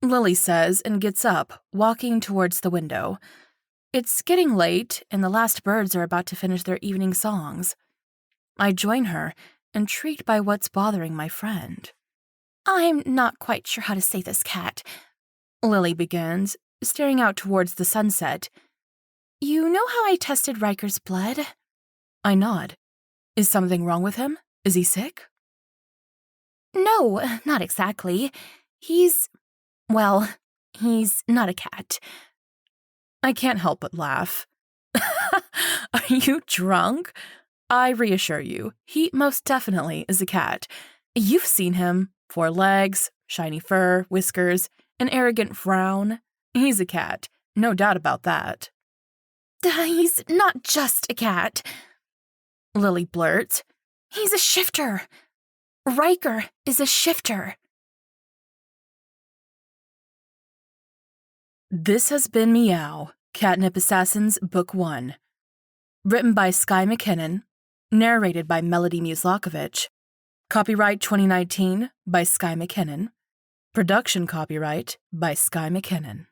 Lily says and gets up, walking towards the window. It's getting late, and the last birds are about to finish their evening songs. I join her, intrigued by what's bothering my friend. I'm not quite sure how to say this, Cat. Lily begins, staring out towards the sunset. You know how I tested Riker's blood? I nod. Is something wrong with him? Is he sick? No, not exactly. He's not a cat. I can't help but laugh. Are you drunk? I reassure you, he most definitely is a cat. You've seen him. 4 legs, shiny fur, whiskers, an arrogant frown. He's a cat, no doubt about that. He's not just a cat, Lily blurts. He's a shifter. Riker is a shifter. This has been Meow, Catnip Assassins, Book 1. Written by Skye MacKinnon, narrated by Melody Muzljakovich. Copyright 2019 by Skye MacKinnon. Production copyright by Skye MacKinnon.